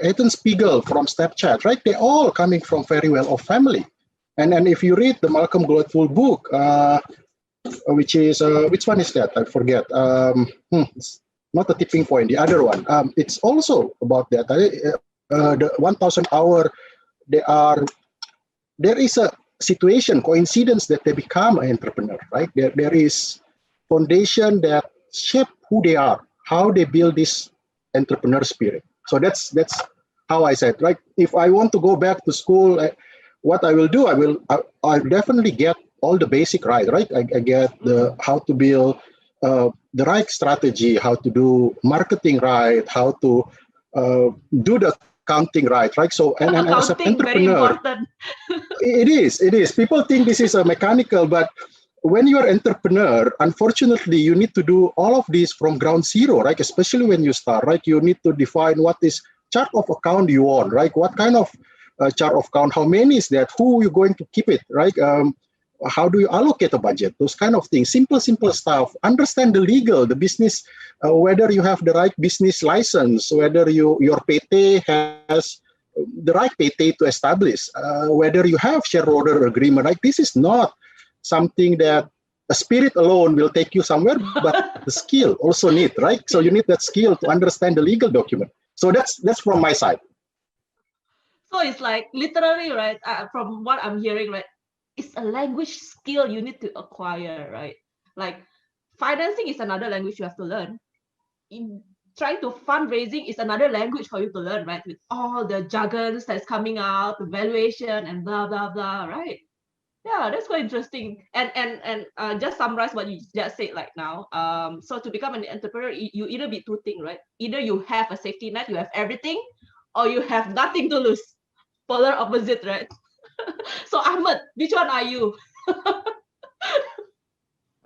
Ethan Spiegel from Snapchat, right? They're all coming from very well-off family. And if you read the Malcolm Gladwell book, which is, which one is that? I forget. It's not the tipping point, the other one. It's also about that. The 1,000 hour, there is a situation, coincidence that they become an entrepreneur, right? There is foundation that shape who they are, how they build this entrepreneur spirit. So that's how I said, right? If I want to go back to school, what I will do, I'll definitely get all the basic right? I get how to build the right strategy, how to do marketing right, how to do the accounting right? So and as an entrepreneur, it is. People think this is a mechanical, but when you are entrepreneur, unfortunately, you need to do all of this from ground zero, right? Especially when you start, right? You need to define what is chart of account you want, right? What kind of chart of account? How many is that? Who are you going to keep it, right? How do you allocate a budget? Those kind of things. Simple stuff. Understand the legal, the business, whether you have the right business license, whether your PT has the right PT to establish, whether you have shareholder agreement. Like this is not something that a spirit alone will take you somewhere, but the skill also need, right? So you need that skill to understand the legal document. So that's from my side. So it's like literally, right? From what I'm hearing, right? It's a language skill you need to acquire, right? Like financing is another language you have to learn. Trying to fundraising is another language for you to learn, right? With all the jargons that's coming out, the valuation and blah blah blah, right? Yeah, that's quite interesting. And just summarize what you just said like now. So to become an entrepreneur, you either be two things, right? Either you have a safety net, you have everything, or you have nothing to lose. Polar opposite, right? So Ahmed, which one are you?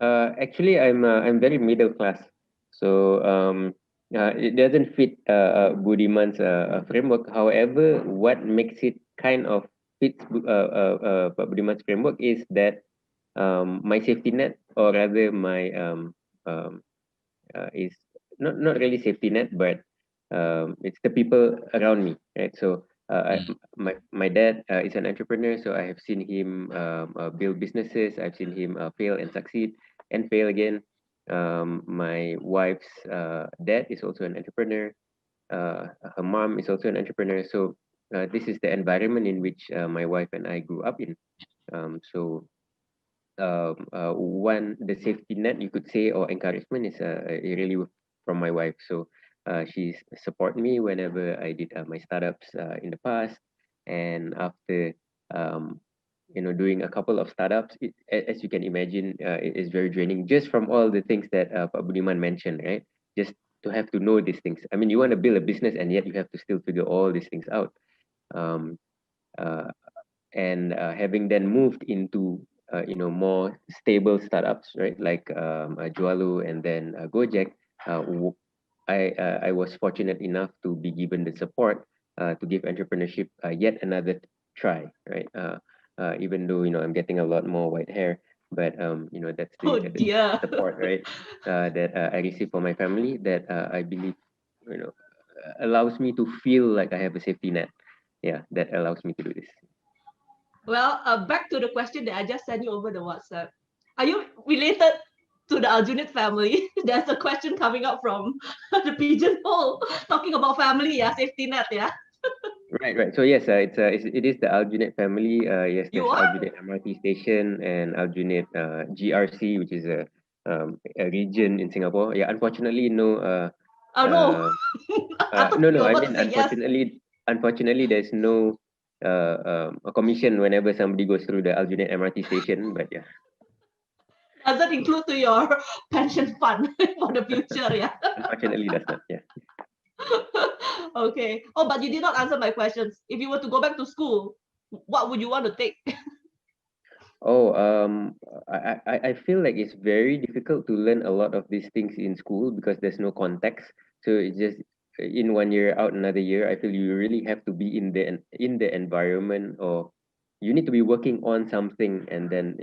Actually, I'm very middle class, so it doesn't fit Budiman's framework. However, what makes it kind of fits Budiman's framework is that my safety net, or rather my is not really safety net, but it's the people around me, right? So my dad is an entrepreneur, so I have seen him build businesses. I've seen him fail and succeed and fail again. My wife's dad is also an entrepreneur. Her mom is also an entrepreneur. So this is the environment in which my wife and I grew up in. So one, the safety net, you could say, or encouragement is really from my wife. So she support me whenever I did my startups in the past, and after doing a couple of startups, as you can imagine, it is very draining just from all the things that Pak Budiman mentioned, right? Just to have to know these things. I mean, you want to build a business, and yet you have to still figure all these things out. Um, and having then moved into more stable startups, right, like Jualu and then Gojek, I was fortunate enough to be given the support to give entrepreneurship yet another try, right? Even though I'm getting a lot more white hair, but that's the support, right, that I receive from my family, that I believe allows me to feel like I have a safety net. Yeah, that allows me to do this. Well, back to the question that I just sent you over the WhatsApp. Are you related to the Aljunied family? There's a question coming up from the pigeonhole talking about family, yeah, safety net, yeah. Right. So yes, it is the Aljunied family. Yes, You there's are? Aljunied MRT station and Aljunied GRC, which is a region in Singapore. Yeah, unfortunately, no. Oh no. I thought you No. were I about mean, to say yes. unfortunately, there's no a commission whenever somebody goes through the Aljunied MRT station. But yeah. Does that include to your pension fund for the future? Yeah. Unfortunately, does not. Yeah. Okay. Oh, but you did not answer my questions. If you were to go back to school, what would you want to take? Oh, I feel like it's very difficult to learn a lot of these things in school because there's no context. So it's just in 1 year, out another year. I feel you really have to be in the environment, or you need to be working on something, and then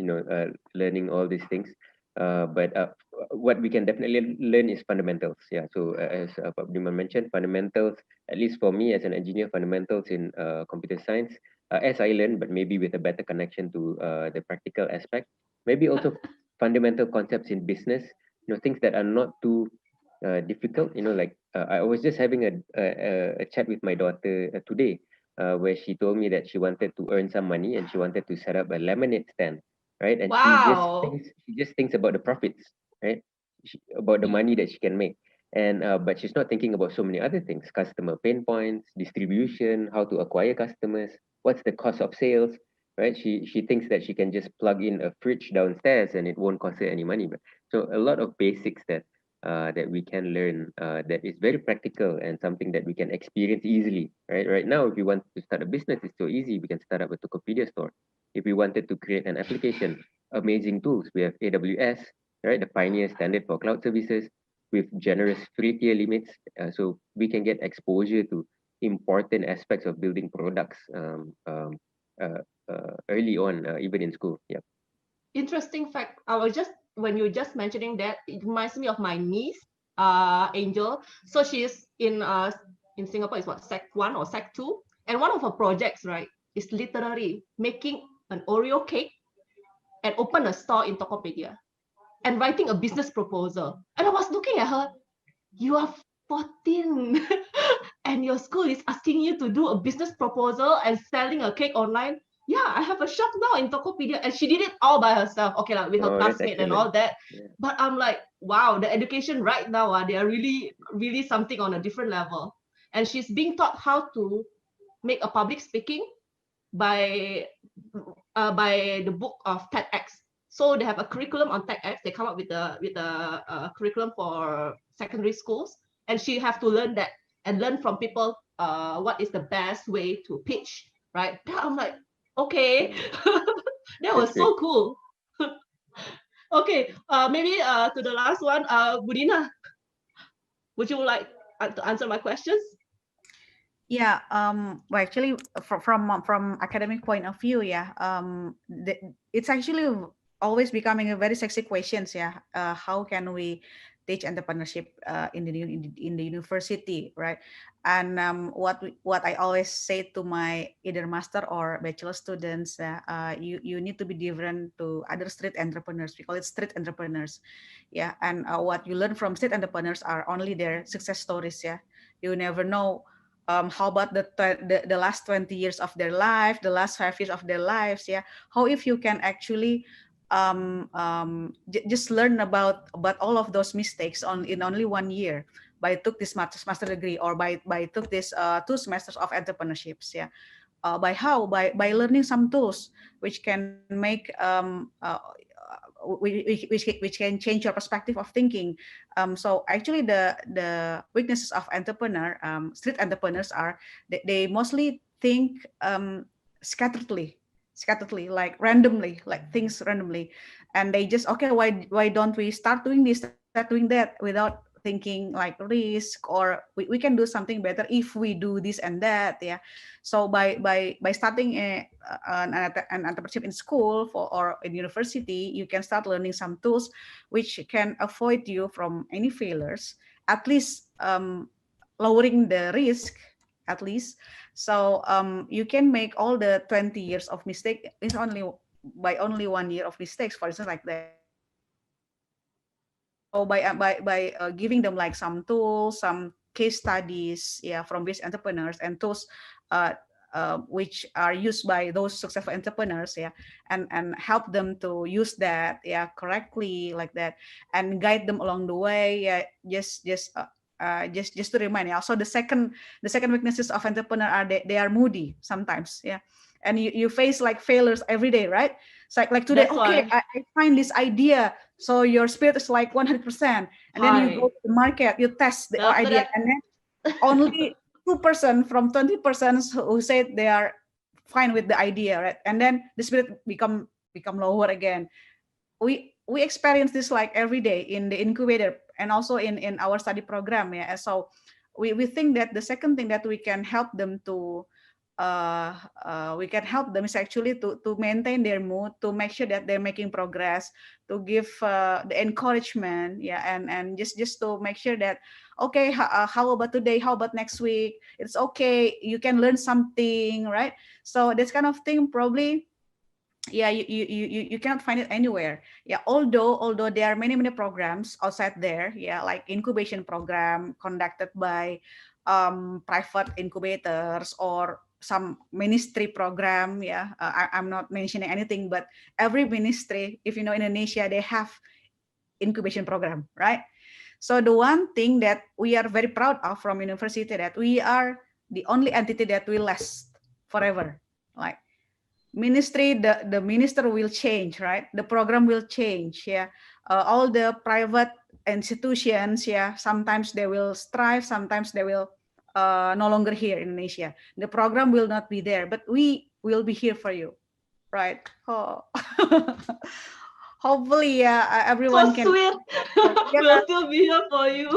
learning all these things. But what we can definitely learn is fundamentals. Yeah. So as Pak Budiman mentioned, fundamentals. At least for me as an engineer, fundamentals in computer science. As I learned, but maybe with a better connection to the practical aspect. Maybe also fundamental concepts in business. Things that are not too difficult. Like I was just having a chat with my daughter today, where she told me that she wanted to earn some money and she wanted to set up a lemonade stand, right? And Wow. she just thinks about the profits, right? About the money that she can make. And but she's not thinking about so many other things: customer pain points, distribution, how to acquire customers, what's the cost of sales, right? She thinks that she can just plug in a fridge downstairs and it won't cost her any money. But so a lot of basics that we can learn, that is very practical and something that we can experience easily, right? Right now, if we want to start a business, it's so easy. We can start up a Tokopedia store. If we wanted to create an application, amazing tools. We have AWS, right, the pioneer standard for cloud services with generous free tier limits, so we can get exposure to important aspects of building products early on, even in school. Yeah. Interesting fact. When you just mentioning that, it reminds me of my niece, Angel. So she is in Singapore, is what, Sec 1 or Sec 2, and one of her projects, right, is literally making an Oreo cake and open a store in Tokopedia and writing a business proposal. And I was looking at her, you are 14 and your school is asking you to do a business proposal and selling a cake online. Yeah, I have a shop now in Tokopedia, and she did it all by herself. Okay, like with her classmate and all that. Yeah. But I'm like, wow, the education right now, they are really, really something on a different level. And she's being taught how to make a public speaking by the book of TEDx. So they have a curriculum on TEDx. They come up with a curriculum for secondary schools, and she have to learn that and learn from people what is the best way to pitch, right? I'm like, okay, that was so cool. Okay, maybe to the last one, Dina, would you like to answer my questions? Yeah, well, actually, from academic point of view, yeah, it's actually always becoming a very sexy questions, yeah. How can we teach entrepreneurship in the university, right? And what I always say to my either master or bachelor students, you need to be different to other street entrepreneurs. We call it street entrepreneurs, yeah. And what you learn from street entrepreneurs are only their success stories, yeah. You never know. How about the last 20 years of their life, the last 5 years of their lives, yeah? How if you can actually just learn about all of those mistakes in only 1 year by took this master degree, or by took this 2 semesters of entrepreneurships, yeah? By learning some tools which can make which can change your perspective of thinking. So actually the weaknesses of street entrepreneurs are they mostly think scatteredly, like randomly, like things randomly, and they just, okay, why don't we start doing this, start doing that, without thinking like risk, or we can do something better if we do this and that, yeah. So by starting an entrepreneurship in school or in university, you can start learning some tools which can avoid you from any failures, at least lowering the risk, at least. So you can make all the 20 years of mistake is only 1 year of mistakes, for instance, like that. So by giving them like some tools, some case studies, yeah, from these entrepreneurs, and tools which are used by those successful entrepreneurs, yeah, and help them to use that, yeah, correctly, like that, and guide them along the way, yeah. Just to remind you. Also, the second weaknesses of entrepreneur are they are moody sometimes, yeah. And you face like failures every day, right? It's like today, That's okay, I find this idea. So your spirit is like 100%, and then you go to the market, you test the idea, and then only 2% from 20% who said they are fine with the idea, right? And then the spirit become lower again. We experience this like every day in the incubator and also in our study program, yeah. So we think that the second thing that we can help them to is actually to maintain their mood, to make sure that they're making progress, to give the encouragement, yeah, and just to make sure that, okay, how about today, how about next week, it's okay, you can learn something, right? So this kind of thing probably, yeah, you cannot find it anywhere, yeah. Although there are many programs outside there, yeah, like incubation program conducted by private incubators or some ministry program, yeah. I'm not mentioning anything, but every ministry, if you know Indonesia, they have incubation program, right? So the one thing that we are very proud of from university, that we are the only entity that will last forever. Like ministry, the minister will change, right? The program will change, yeah. All the private institutions, yeah, sometimes they will strive, sometimes they will no longer here in Indonesia. The program will not be there, but we will be here for you, right? Oh. hopefully So everyone can. sweet. We'll still be here for you.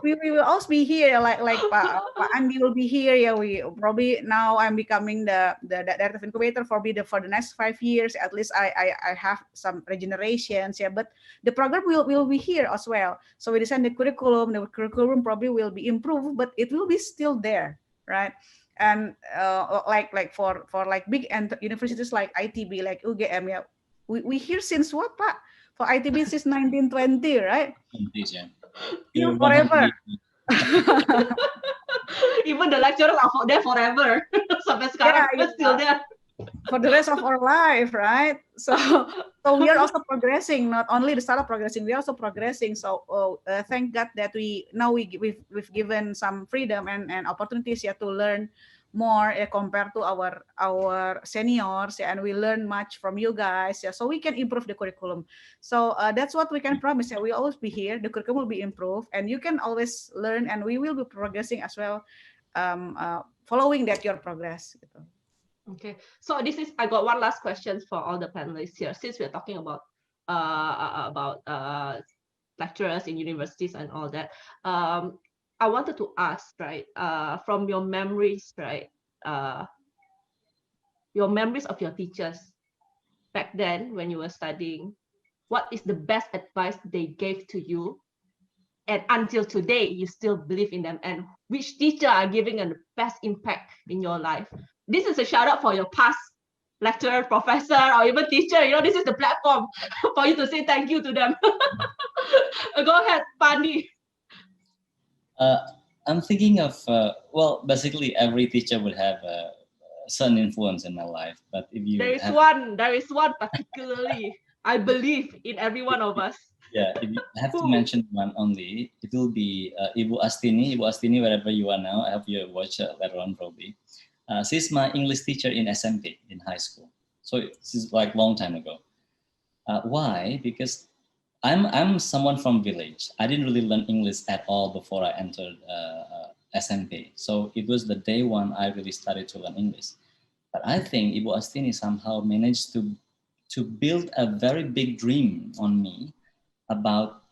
We will also be here, like Pak Andi will be here. Yeah, we probably now I'm becoming the director of Incubator for the next 5 years. At least I have some regenerations. Yeah, but the program will be here as well. So we design the curriculum. The curriculum probably will be improved, but it will be still there, right? And like for like big universities like ITB, like UGM, yeah, we hear since what, Pak? For ITB since 1920, right? Yeah. Still forever. Even the lecturers are there forever. Sampai sekarang we're still there. For the rest of our life, right? So we are also progressing. Not only the startup progressing, we are also progressing. So thank God that we've given some freedom and opportunities to learn more compared to our seniors, and we learn much from you guys, so we can improve the curriculum. So that's what we can promise. We always be here. The curriculum will be improved, and you can always learn, and we will be progressing as well, following that your progress. Okay, so I got one last question for all the panelists here. Since we're talking about lecturers in universities and all that, I wanted to ask, right, from your memories, right, your memories of your teachers back then when you were studying, what is the best advice they gave to you? And until today, you still believe in them, and which teacher are giving the best impact in your life? This is a shout out for your past lecturer, professor, or even teacher. You know, this is the platform for you to say thank you to them. Go ahead, Andi. I'm thinking of, well, basically every teacher would have a certain influence in my life. But if you there is one particularly, I believe in every one of us. Yeah, if you have to mention one only, it will be Ibu Astini. Ibu Astini, wherever you are now, I hope you watch later on probably. She's my English teacher in SMP, in high school. So this is like long time ago. Why? Because I'm someone from village. I didn't really learn English at all before I entered SMP. So it was the day one I really started to learn English. But I think Ibu Astini somehow managed to build a very big dream on me about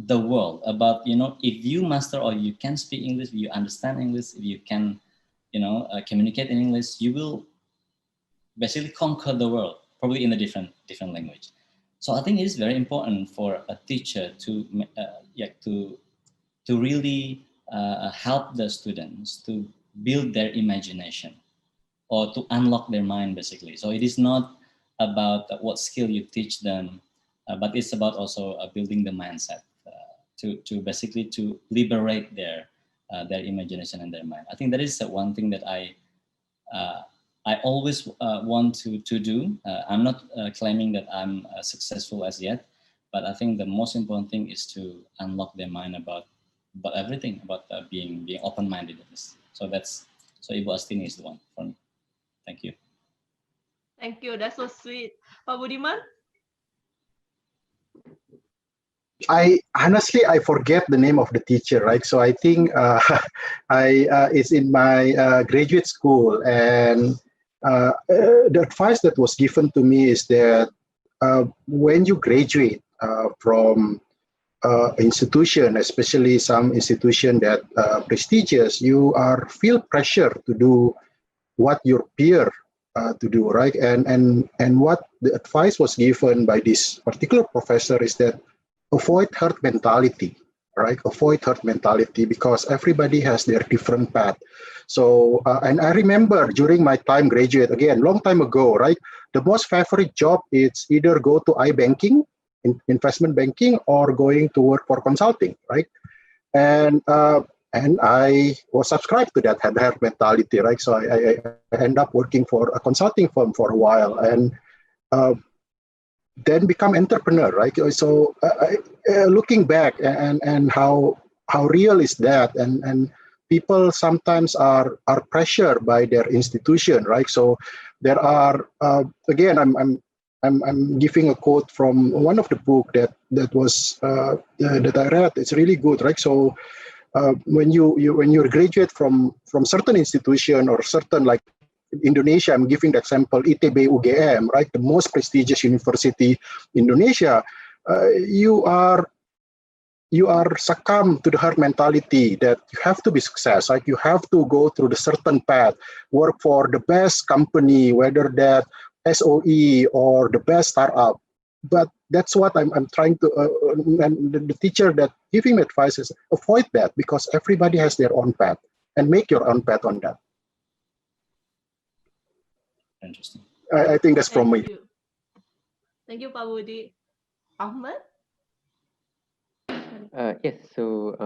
the world, about, you know, if you master or you can speak English, if you understand English, if you can, you know, communicate in English, you will basically conquer the world, probably in a different language. So I think it is very important for a teacher to really help the students to build their imagination or to unlock their mind, basically. So it is not about what skill you teach them, but it's about also building the mindset to basically to liberate their imagination and their mind. I think that is one thing that I always want to do. I'm not claiming that I'm successful as yet, but I think the most important thing is to unlock their mind about everything, about being open-minded. So Ibu Astini is the one for me. Thank you. Thank you. That's so sweet. Pak Budiman? I honestly forget the name of the teacher, right? So I think it's in my graduate school, and the advice that was given to me is that when you graduate from institution, especially some institution that prestigious, you feel pressure to do what your peer to do, right? And what the advice was given by this particular professor is that avoid herd mentality, right? Avoid herd mentality, because everybody has their different path. So, and I remember during my time graduate, again, long time ago, right? The most favorite job is either go to iBanking, investment banking, or going to work for consulting, right? And I was subscribed to that herd mentality, right? So I end up working for a consulting firm for a while, and then become entrepreneur, right? So looking back and how real is that, and people sometimes are pressured by their institution, right? So there are again, I'm giving a quote from one of the book that was that I read. It's really good, right? So when you graduate from certain institution or certain like Indonesia, I'm giving the example ITB UGM, right? The most prestigious university in Indonesia. You are succumb to the herd mentality that you have to be success, like you have to go through the certain path, work for the best company, whether that SOE or the best startup. But that's what I'm trying to, and the teacher that giving advice is avoid that, because everybody has their own path, and make your own path on that. Interesting. I think that's from me. Thank you, Pak Budi. Ahmed? Yes, so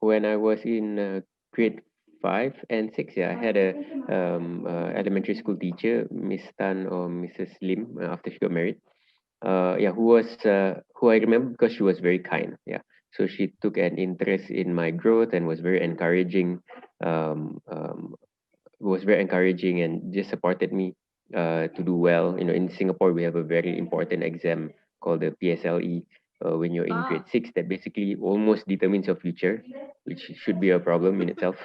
when I was in grade 5 and 6, I had a elementary school teacher, Miss Tan or Mrs. Lim, after she got married. Who I remember because she was very kind. So she took an interest in my growth and was very encouraging. And just supported me to do well. In Singapore, we have a very important exam called the PSLE when you're in grade 6 that basically almost determines your future, which should be a problem in itself.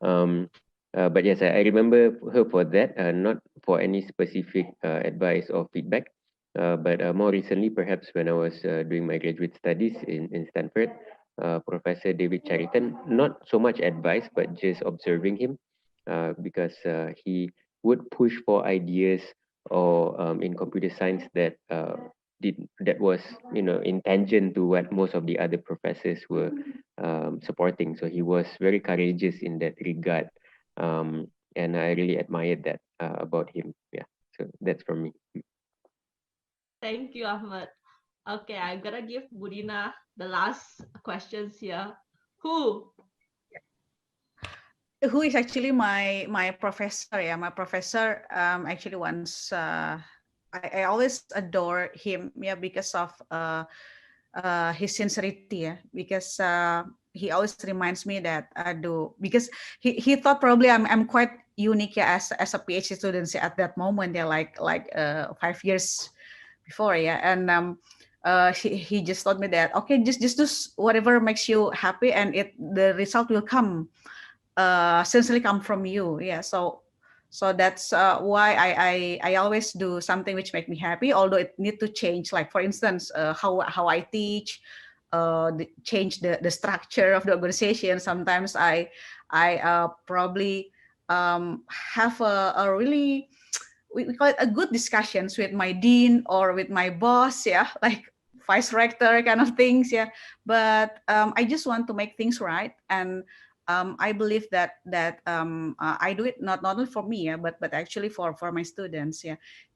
But yes, I remember her for that, not for any specific advice or feedback. But more recently, perhaps when I was doing my graduate studies in Stanford, Professor David Chariton, not so much advice, but just observing him, because he would push for ideas or in computer science that was in tangent to what most of the other professors were supporting. So he was very courageous in that regard, and I really admired that about him. So that's from me. Thank you, Ahmed. Okay, I'm gonna give Dina the last questions here. Who is actually my professor? Yeah, my professor actually once I always adore him, because of his sincerity, because he always reminds me that because he thought probably I'm quite unique, as a PhD student at that moment, like 5 years before, and he just told me that, okay, just do whatever makes you happy, and the result will come, sincerely come from you. So that's why I always do something which make me happy, although it need to change. Like for instance, how I teach, change the structure of the organization. Sometimes I probably have a really, we call it a good discussions with my dean or with my boss, like vice rector kind of things, But I just want to make things right, and I believe that I do it not only for me, but actually for my students,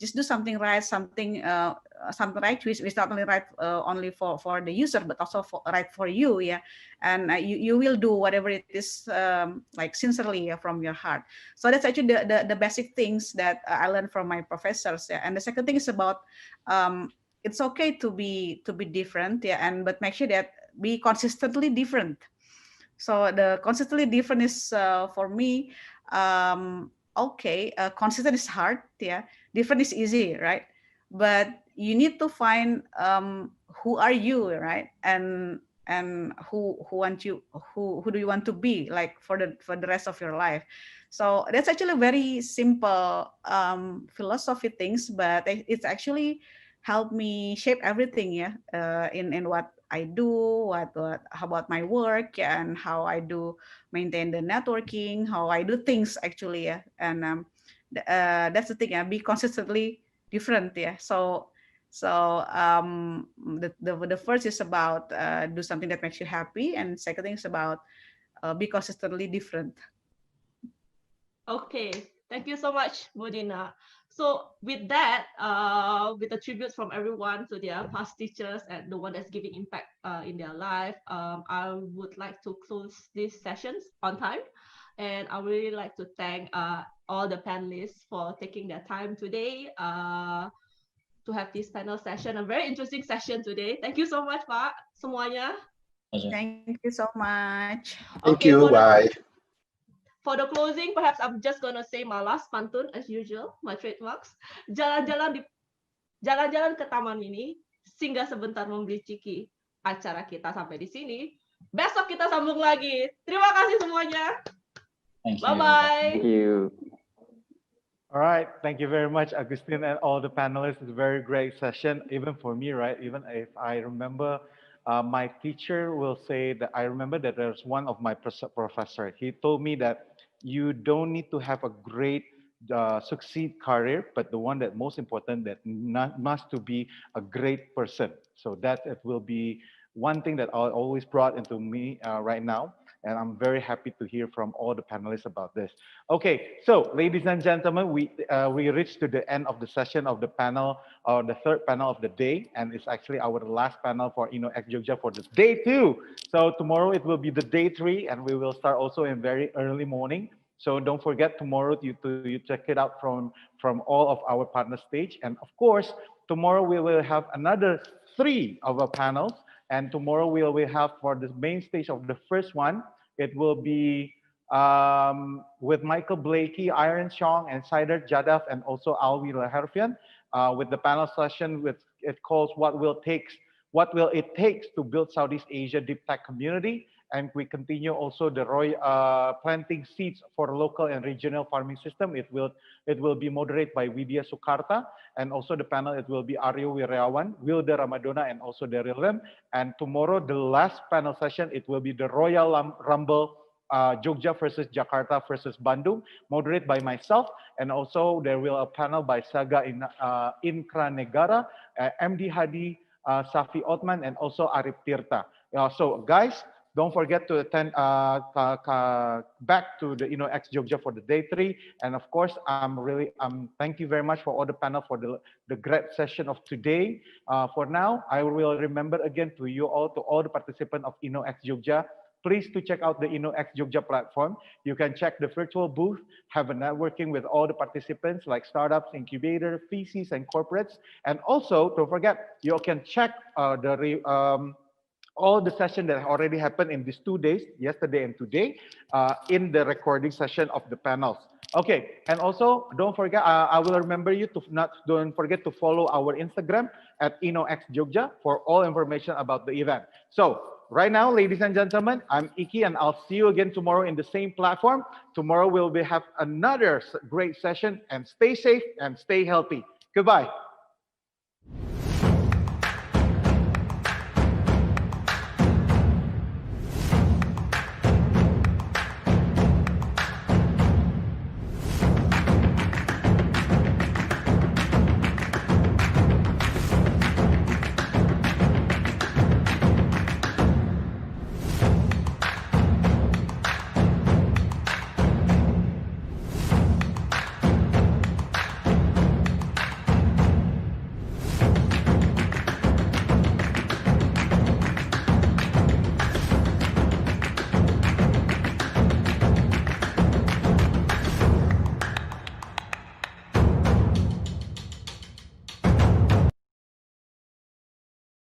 Just do something right, something right, which is not only right only for the user, but also right for you, And you will do whatever it is, like sincerely, from your heart. So that's actually the basic things that I learned from my professors, And the second thing is about it's okay to be different, but make sure that be consistently different. So the consistently different is for me, consistent is hard, Different is easy, right? But you need to find who are you, right? And who do you want to be, like for the rest of your life. So that's actually a very simple philosophy things, but it's actually helped me shape everything, in what I do, how about my work, and how I do maintain the networking, how I do things actually, And that's the thing, be consistently different, So the first is about do something that makes you happy, and second thing is about be consistently different. Okay, thank you so much, Dina. So with that, with the tributes from everyone to their past teachers and the one that's giving impact in their life, I would like to close these sessions on time. And I really like to thank all the panelists for taking their time today to have this panel session, a very interesting session today. Thank you so much, Pak, semuanya. Pleasure. Thank you so much. Thank you, bye. For the closing, perhaps I'm just gonna say my last pantun as usual, my trademarks. Jalan-jalan ke taman mini, singgah sebentar membeli ciki. Acara kita sampai di sini. Besok kita sambung lagi. Terima kasih semuanya. Thank you. Bye-bye. Thank you. All right, thank you very much, Agustin, and all the panelists. It's a very great session, even for me, right? Even if I remember, my teacher will say that I remember that there's one of my professor. He told me that you don't need to have a great succeed career, but the one that most important that must to be a great person. So that it will be one thing that I always brought into me right now. And I'm very happy to hear from all the panelists about this. Okay, so ladies and gentlemen, we reached to the end of the session of the panel, or the third panel of the day, and it's actually our last panel for innoXjogja for this day 2. So tomorrow it will be the day 3, and we will start also in very early morning. So don't forget tomorrow you check it out from all of our partner stage, and of course tomorrow we will have another 3 of our panels. And tomorrow we will have for the main stage of the first one, it will be with Michael Blakey, Iron Chong, and Sider Jadaf, and also Alwi Laherfian, with the panel session with it calls what will it take to build Southeast Asia deep tech community. And we continue also the planting seeds for local and regional farming system. It will be moderated by Widya Sukarta, and also the panel it will be Aryo Wirawan, Wilda Ramadona, and also Daryl Lim. And tomorrow the last panel session it will be the Royal Rumble Jogja versus Jakarta versus Bandung, moderated by myself, and also there will a panel by Saga Inkra Negara, MD Hadi, Safi Otman, and also Arif Tirta. So guys, don't forget to attend back to the innoXjogja for the day 3. And of course, thank you very much for all the panel for the great session of today. For now, I will remember again to all the participants of innoXjogja, please to check out the innoXjogja platform. You can check the virtual booth, have a networking with all the participants like startups, incubator, VCs, and corporates. And also, don't forget, you can check all the session that already happened in these 2 days, yesterday and today, in the recording session of the panels. Okay, and also don't forget, I will remember you to don't forget to follow our Instagram at innoXjogja for all information about the event. So right now, ladies and gentlemen, I'm Iki, and I'll see you again tomorrow in the same platform. Tomorrow we'll have another great session, and stay safe and stay healthy. Goodbye.